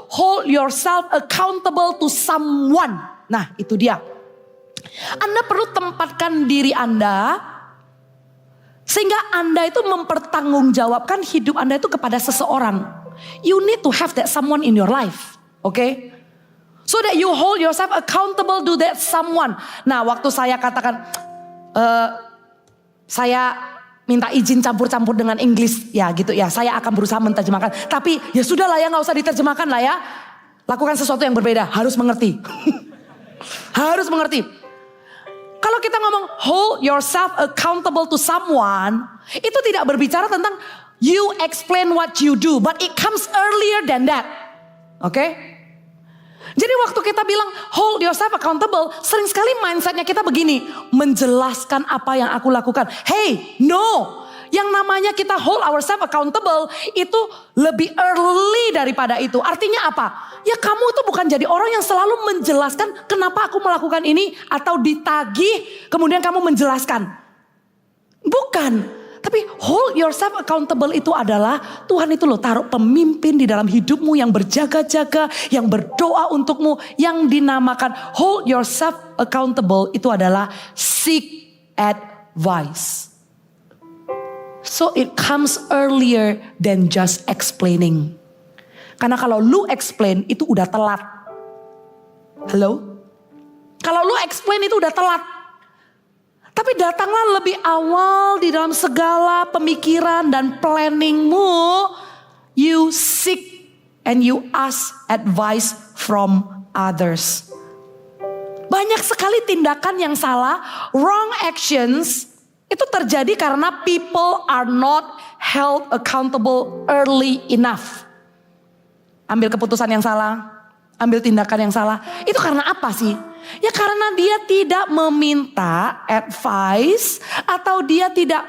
hold yourself accountable to someone. Nah, itu dia. Anda perlu tempatkan diri Anda sehingga Anda itu mempertanggungjawabkan hidup Anda itu kepada seseorang. You need to have that someone in your life. Okay? So that you hold yourself accountable to that someone. Nah, waktu saya katakan saya minta izin campur-campur dengan English, ya gitu ya. Saya akan berusaha menerjemahkan. Tapi ya sudah lah ya, gak usah diterjemahkan lah ya. Lakukan sesuatu yang berbeda, harus mengerti. Harus mengerti. Kalau kita ngomong hold yourself accountable to someone, itu tidak berbicara tentang you explain what you do, but it comes earlier than that. Oke? Jadi waktu kita bilang hold yourself accountable, sering sekali mindsetnya kita begini, menjelaskan apa yang aku lakukan. Hey, no. Yang namanya kita hold ourselves accountable itu lebih early daripada itu. Artinya apa? Ya kamu itu bukan jadi orang yang selalu menjelaskan kenapa aku melakukan ini atau ditagih kemudian kamu menjelaskan. Bukan. Tapi hold yourself accountable itu adalah Tuhan itu loh taruh pemimpin di dalam hidupmu yang berjaga-jaga, yang berdoa untukmu, yang dinamakan hold yourself accountable itu adalah seek advice. So it comes earlier than just explaining. Karena kalau lu explain itu udah telat. Halo? Kalau lu explain itu udah telat. Tapi datanglah lebih awal di dalam segala pemikiran dan planningmu. You seek and you ask advice from others. Banyak sekali tindakan yang salah, wrong actions, itu terjadi karena people are not held accountable early enough. Ambil keputusan yang salah, ambil tindakan yang salah. Itu karena apa sih? Ya karena dia tidak meminta advice atau dia tidak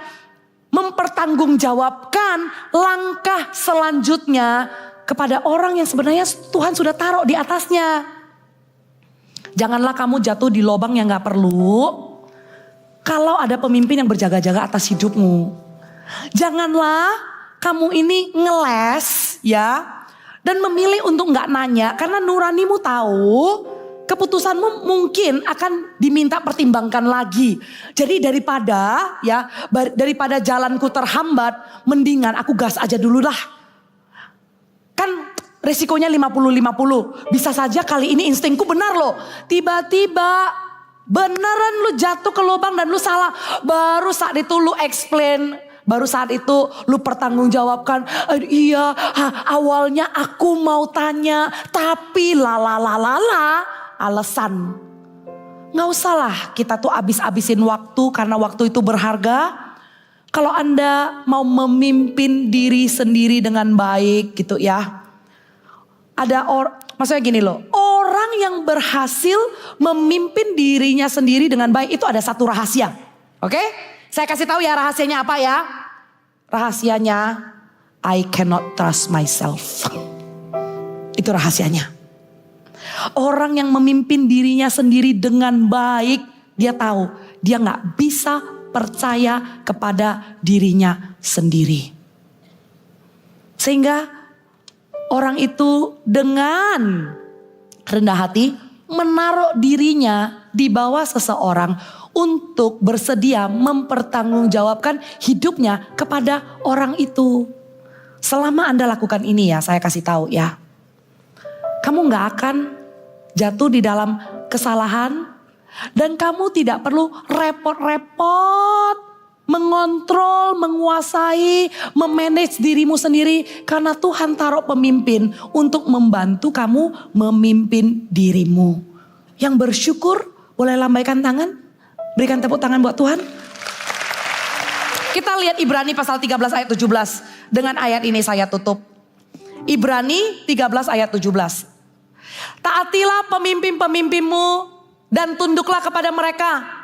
mempertanggungjawabkan langkah selanjutnya kepada orang yang sebenarnya Tuhan sudah taruh di atasnya. Janganlah kamu jatuh di lubang yang gak perlu. Kalau ada pemimpin yang berjaga-jaga atas hidupmu. Janganlah kamu ini ngeles ya. Dan memilih untuk gak nanya. Karena nuranimu tahu keputusanmu mungkin akan diminta pertimbangkan lagi. Jadi daripada jalanku terhambat. Mendingan aku gas aja dulu lah. Kan resikonya 50-50. Bisa saja kali ini instingku benar loh. Tiba-tiba beneran lu jatuh ke lubang dan lu salah. Baru saat itu lu explain. Baru saat itu lu pertanggungjawabkan. Iya awalnya aku mau tanya. Tapi alasan. Gak usah lah kita tuh abis-abisin waktu. Karena waktu itu berharga. Kalau Anda mau memimpin diri sendiri dengan baik gitu ya. Maksudnya gini loh. Orang yang berhasil memimpin dirinya sendiri dengan baik itu ada satu rahasia. Oke? Saya kasih tahu ya rahasianya apa ya. Rahasianya I cannot trust myself. Itu rahasianya. Orang yang memimpin dirinya sendiri dengan baik, dia tahu dia gak bisa percaya kepada dirinya sendiri. Sehingga orang itu dengan rendah hati menaruh dirinya di bawah seseorang untuk bersedia mempertanggungjawabkan hidupnya kepada orang itu. Selama Anda lakukan ini ya, saya kasih tahu ya, kamu gak akan jatuh di dalam kesalahan dan kamu tidak perlu repot-repot mengontrol, menguasai, memanage dirimu sendiri karena Tuhan taruh pemimpin untuk membantu kamu memimpin dirimu. Yang bersyukur boleh lambaikan tangan, berikan tepuk tangan buat Tuhan. Kita lihat Ibrani pasal 13 ayat 17. Dengan ayat ini saya tutup. Ibrani 13 ayat 17. Taatilah pemimpin-pemimpinmu dan tunduklah kepada mereka.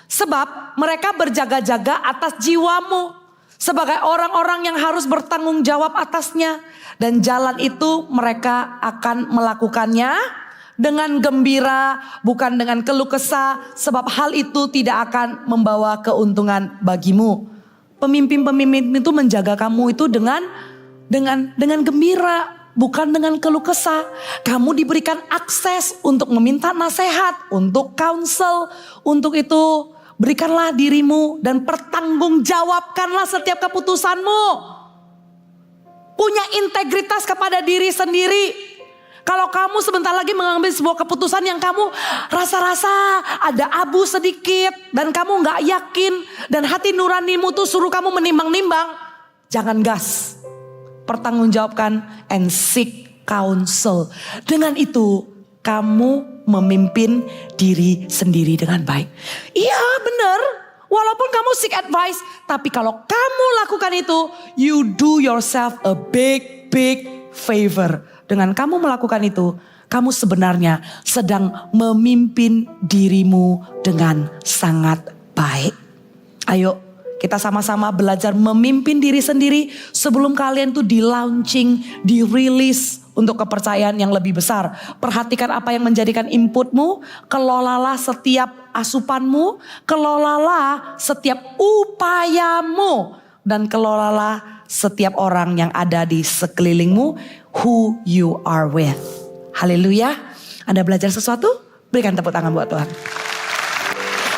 Sebab mereka berjaga-jaga atas jiwamu sebagai orang-orang yang harus bertanggung jawab atasnya. Dan jalan itu mereka akan melakukannya dengan gembira, bukan dengan keluh kesah. Sebab hal itu tidak akan membawa keuntungan bagimu. Pemimpin-pemimpin itu menjaga kamu itu dengan gembira, bukan dengan keluh kesah. Kamu diberikan akses untuk meminta nasihat, untuk counsel, untuk itu berikanlah dirimu dan pertanggungjawabkanlah setiap keputusanmu. Punya integritas kepada diri sendiri. Kalau kamu sebentar lagi mengambil sebuah keputusan yang kamu rasa-rasa ada abu sedikit dan kamu gak yakin dan hati nuranimu tuh suruh kamu menimbang-nimbang, jangan gas. Pertanggungjawabkan and seek counsel. Dengan itu kamu memimpin diri sendiri dengan baik. Iya benar, walaupun kamu seek advice, tapi kalau kamu lakukan itu, you do yourself a big favor. Dengan kamu melakukan itu, kamu sebenarnya sedang memimpin dirimu dengan sangat baik. Ayo kita sama-sama belajar memimpin diri sendiri sebelum kalian tuh di launching, dirilis untuk kepercayaan yang lebih besar. Perhatikan apa yang menjadikan inputmu, kelolalah setiap asupanmu, kelolalah setiap upayamu, dan kelolalah setiap orang yang ada di sekelilingmu, who you are with. Haleluya. Anda belajar sesuatu? Berikan tepuk tangan buat Tuhan.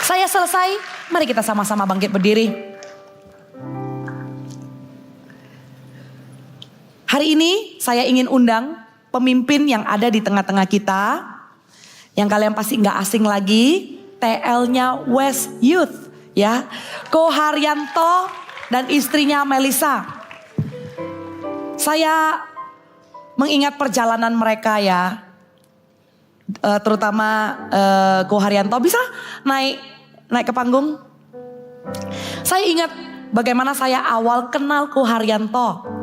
Saya selesai, mari kita sama-sama bangkit berdiri. Hari ini saya ingin undang pemimpin yang ada di tengah-tengah kita. Yang kalian pasti gak asing lagi, TL-nya West Youth. Ya, Ko Haryanto dan istrinya Melisa. Saya mengingat perjalanan mereka ya. Terutama Ko Haryanto, bisa naik ke panggung. Saya ingat bagaimana saya awal kenal Ko Haryanto.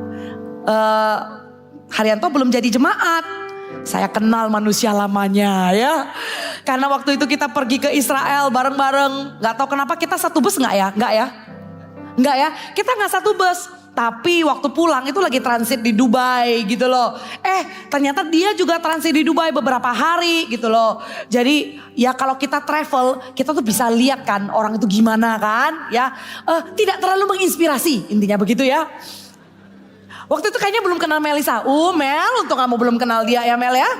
Haryanto belum jadi jemaat. Saya kenal manusia lamanya ya. Karena waktu itu kita pergi ke Israel bareng-bareng. Gak tahu kenapa kita satu bus gak ya? Enggak ya, kita gak satu bus. Tapi waktu pulang itu lagi transit di Dubai gitu loh. Ternyata dia juga transit di Dubai beberapa hari gitu loh. Jadi ya kalau kita travel, kita tuh bisa lihat kan orang itu gimana kan ya. Tidak terlalu menginspirasi, intinya begitu ya. Waktu itu kayaknya belum kenal Melisa. Mel, untuk kamu belum kenal dia ya Mel ya.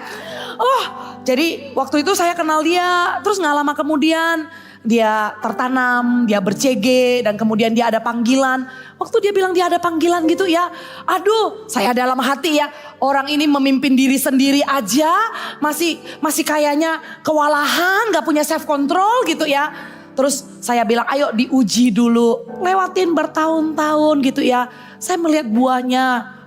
Jadi waktu itu saya kenal dia, terus gak lama kemudian dia tertanam, dia berCG, dan kemudian dia ada panggilan. Waktu dia bilang dia ada panggilan gitu ya, aduh saya dalam hati ya, orang ini memimpin diri sendiri aja masih kayaknya kewalahan, gak punya self control gitu ya. Terus saya bilang ayo diuji dulu, lewatin bertahun-tahun gitu ya. Saya melihat buahnya,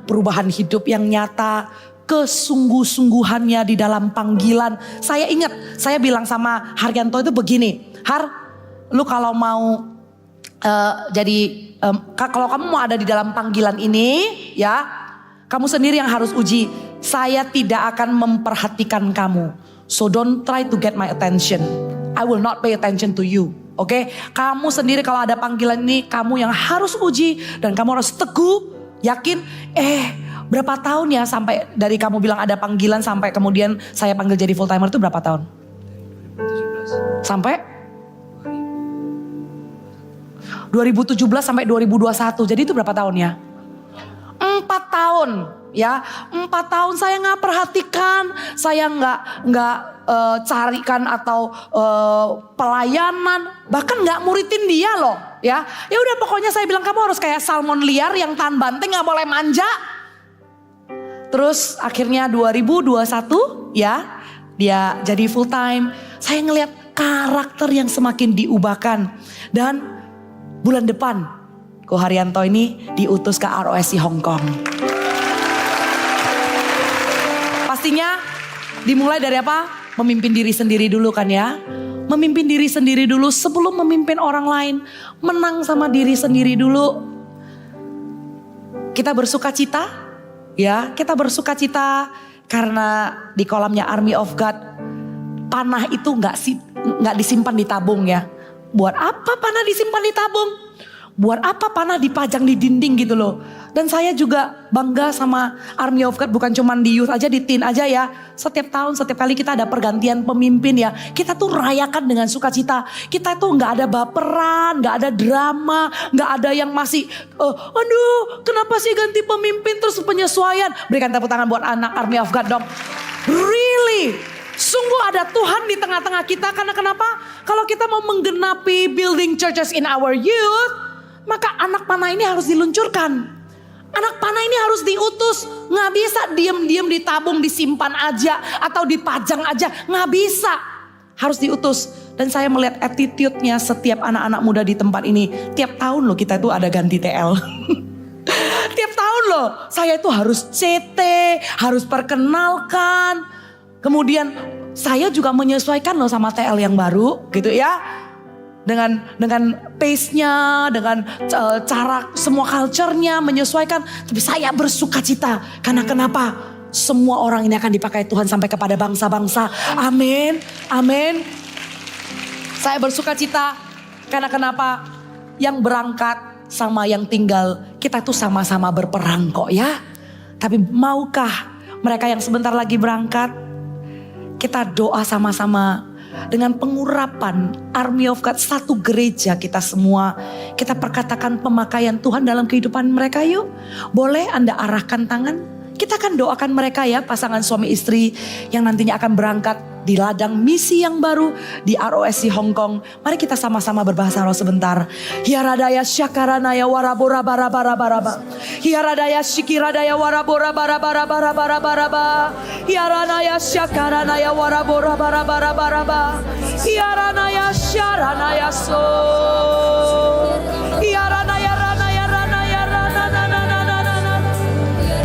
perubahan hidup yang nyata, kesungguh-sungguhannya di dalam panggilan. Saya ingat, saya bilang sama Haryanto itu begini, Har, lu kalau mau kalau kamu mau ada di dalam panggilan ini ya, kamu sendiri yang harus uji. Saya tidak akan memperhatikan kamu. So don't try to get my attention. I will not pay attention to you. Oke, kamu sendiri kalau ada panggilan ini, kamu yang harus uji dan kamu harus teguh Yakin? Berapa tahun ya sampai dari kamu bilang ada panggilan sampai kemudian saya panggil jadi full timer itu berapa tahun? 2017. Sampai? 2017 sampai 2021. Jadi itu berapa tahun ya? 4 tahun ya. 4 tahun saya nggak perhatikan, saya nggak carikan atau pelayanan, bahkan nggak muridin dia loh ya. Ya udah pokoknya saya bilang kamu harus kayak salmon liar yang tahan banting, nggak boleh manja. Terus akhirnya 2021 ya dia jadi full time. Saya ngelihat karakter yang semakin diubahkan. Dan bulan depan Ko Haryanto ini diutus ke ROSC Hong Kong. Pastinya dimulai dari apa? Memimpin diri sendiri dulu kan ya. Memimpin diri sendiri dulu sebelum memimpin orang lain. Menang sama diri sendiri dulu. Kita bersuka cita. Ya, kita bersuka cita karena di kolamnya Army of God panah itu nggak disimpan di tabung ya. Buat apa panah disimpan di tabung? Buat apa panah dipajang di dinding gitu loh. Dan saya juga bangga sama Army of God, bukan cuma di youth aja, di teen aja ya. Setiap tahun, setiap kali kita ada pergantian pemimpin ya. Kita tuh rayakan dengan sukacita. Kita tuh gak ada baperan, gak ada drama, gak ada yang masih, aduh kenapa sih ganti pemimpin terus penyesuaian. Berikan tepuk tangan buat anak Army of God dong. Really, sungguh ada Tuhan di tengah-tengah kita. Karena kenapa? Kalau kita mau menggenapi building churches in our youth, maka anak panah ini harus diluncurkan. Anak panah ini harus diutus. Gak bisa diam-diam ditabung, disimpan aja. Atau dipajang aja. Gak bisa. Harus diutus. Dan saya melihat attitude-nya setiap anak-anak muda di tempat ini. Tiap tahun loh kita itu ada ganti TL. Tiap tahun loh. Saya itu harus CT. Harus perkenalkan. Kemudian saya juga menyesuaikan loh sama TL yang baru gitu ya. Dengan pace-nya, dengan cara semua culture-nya menyesuaikan. Tapi saya bersuka cita. Karena kenapa? Semua orang ini akan dipakai Tuhan sampai kepada bangsa-bangsa. Amin, amin. Saya bersuka cita. Karena kenapa? Yang berangkat sama yang tinggal, kita tuh sama-sama berperang kok ya. Tapi maukah mereka yang sebentar lagi berangkat, kita doa sama-sama. Dengan pengurapan Army of God, satu gereja kita semua. Kita perkatakan pemakaian Tuhan dalam kehidupan mereka yuk. Boleh Anda arahkan tangan? Kita akan doakan mereka ya, pasangan suami istri yang nantinya akan berangkat di ladang misi yang baru di ROSC Hong Kong. Mari kita sama-sama berbahasa roh sebentar. Hiaradaya syakaranaya warabora bara. Hiaradaya shikiradaya warabora bara. Hiaranaya syakaranaya warabora bara. Hiaranaya syaranaya so. Hiaranaya ranaya ranaya ranana.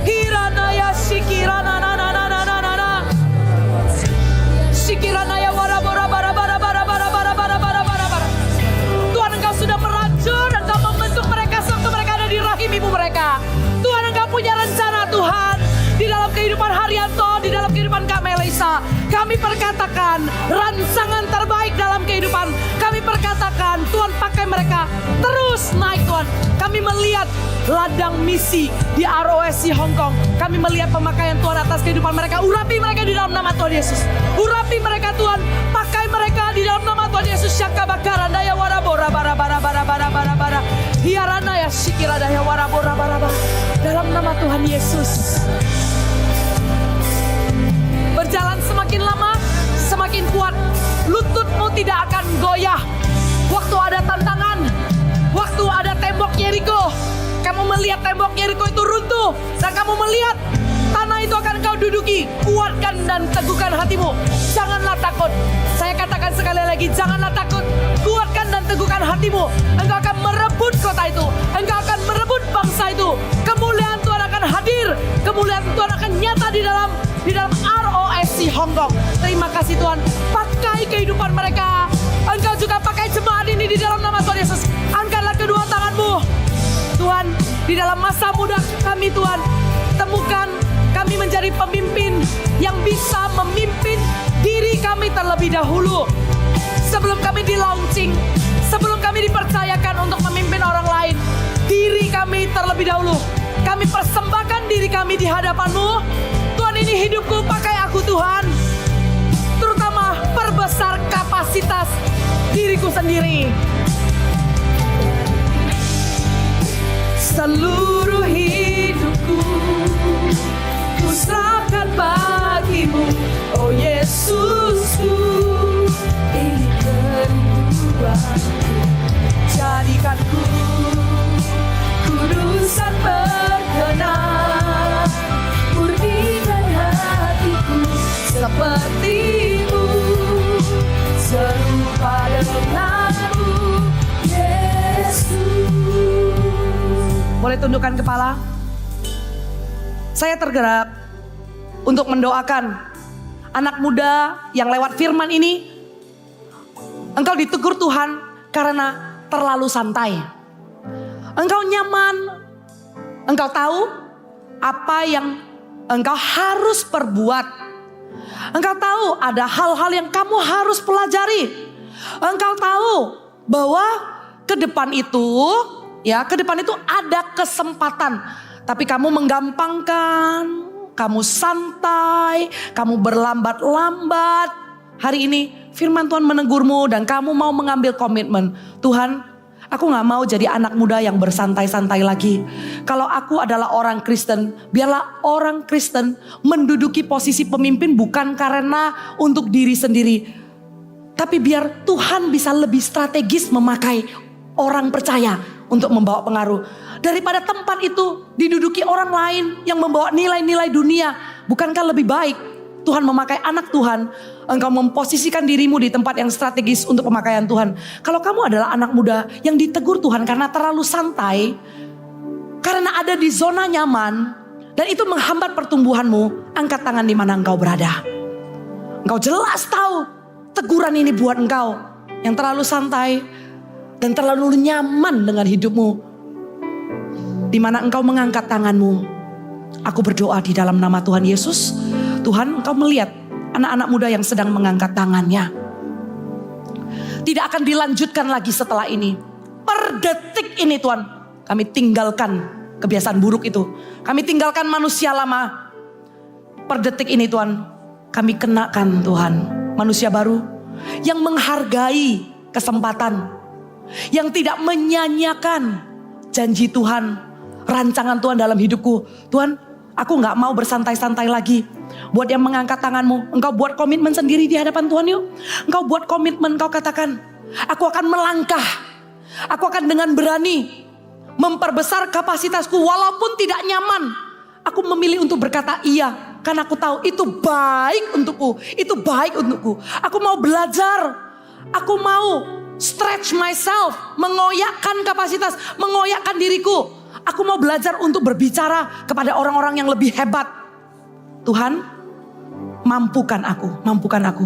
Hiranaya shikirana. Sikiranaya warabora bara. Tuhan, Engkau sudah merajur, Engkau membentuk mereka sewaktu mereka ada di rahim ibu mereka. Tuhan, Engkau punya rencana Tuhan di dalam kehidupan Haryanto, di dalam kehidupan Kak Melisa. Kami perkatakan rancangan terbaik dalam kehidupan. Kami perkatakan Tuhan pakai mereka terus naik Tuhan. Kami melihat ladang misi di ROSC Hong Kong. Kami melihat pemakaian Tuhan atas kehidupan mereka. Urapi mereka di dalam nama Tuhan Yesus. Urapi mereka Tuhan. Pakai mereka di dalam nama Tuhan Yesus. Syaka bakaran daya warabora bara. Hiarana ya sikira daya warabora bara. Dalam nama Tuhan Yesus. Berjalan semakin lama, semakin kuat. Lututmu tidak akan goyah. Waktu ada tantangan, waktu ada tembok Yeriko, kamu melihat tembok Yeriko itu runtuh. Dan kamu melihat tanah itu akan kau duduki. Kuatkan dan teguhkan hatimu. Janganlah takut. Saya katakan sekali lagi, janganlah takut. Kuatkan dan teguhkan hatimu. Engkau akan merebut kota itu. Engkau akan merebut bangsa itu. Kemuliaan Tuhan akan hadir. Kemuliaan Tuhan akan nyata di dalam ROSC Hong Kong. Terima kasih Tuhan. Pakai kehidupan mereka. Engkau juga pakai jemaat ini di dalam nama Tuhan Yesus. Angkatlah kedua tanganmu. Tuhan, di dalam masa muda kami Tuhan, temukan kami menjadi pemimpin yang bisa memimpin diri kami terlebih dahulu. Sebelum kami di launching, sebelum kami dipercayakan untuk memimpin orang lain, diri kami terlebih dahulu. Kami kami persembahkan diri kami di hadapan-Mu. Tuhan, ini hidupku, pakai aku Tuhan. Terutama perbesar kapasitas diriku sendiri. Seluruh hidupku ku serahkan bagi-Mu, oh Yesusku. Ini kerinduanku, jadikan ku kudusan berkenan, murnikan hatiku seperti-Mu, serupa denganmu, Yesus. Boleh tundukkan kepala? Saya tergerak untuk mendoakan anak muda yang lewat firman ini. Engkau ditegur Tuhan karena terlalu santai. Engkau nyaman. Engkau tahu apa yang engkau harus perbuat. Engkau tahu ada hal-hal yang kamu harus pelajari. Engkau tahu bahwa ke depan itu ada kesempatan. Tapi kamu menggampangkan, kamu santai, kamu berlambat-lambat. Hari ini firman Tuhan menegurmu dan kamu mau mengambil komitmen. Tuhan, aku gak mau jadi anak muda yang bersantai-santai lagi. Kalau aku adalah orang Kristen, biarlah orang Kristen menduduki posisi pemimpin bukan karena untuk diri sendiri. Tapi biar Tuhan bisa lebih strategis memakai orang percaya untuk membawa pengaruh. Daripada tempat itu diduduki orang lain yang membawa nilai-nilai dunia. Bukankah lebih baik Tuhan memakai anak Tuhan, engkau memposisikan dirimu di tempat yang strategis untuk pemakaian Tuhan. Kalau kamu adalah anak muda yang ditegur Tuhan karena terlalu santai, karena ada di zona nyaman, dan itu menghambat pertumbuhanmu, angkat tangan di mana engkau berada. Engkau jelas tahu teguran ini buat engkau yang terlalu santai dan terlalu nyaman dengan hidupmu. Di mana engkau mengangkat tanganmu, aku berdoa di dalam nama Tuhan Yesus. Tuhan, engkau melihat anak-anak muda yang sedang mengangkat tangannya. Tidak akan dilanjutkan lagi setelah ini. Per detik ini Tuhan, kami tinggalkan kebiasaan buruk itu. Kami tinggalkan manusia lama. Per detik ini Tuhan, kami kenakan Tuhan manusia baru yang menghargai kesempatan, yang tidak menyanyiakan janji Tuhan, rancangan Tuhan dalam hidupku. Tuhan, aku gak mau bersantai-santai lagi. Buat yang mengangkat tanganmu, engkau buat komitmen sendiri di hadapan Tuhan yuk. Engkau buat komitmen, engkau katakan, aku akan melangkah. Aku akan dengan berani memperbesar kapasitasku walaupun tidak nyaman. Aku memilih untuk berkata iya, karena aku tahu itu baik untukku. Itu baik untukku. Aku mau belajar. Aku mau stretch myself, mengoyakkan kapasitas, mengoyakkan diriku. Aku mau belajar untuk berbicara kepada orang-orang yang lebih hebat. Tuhan, mampukan aku, mampukan aku.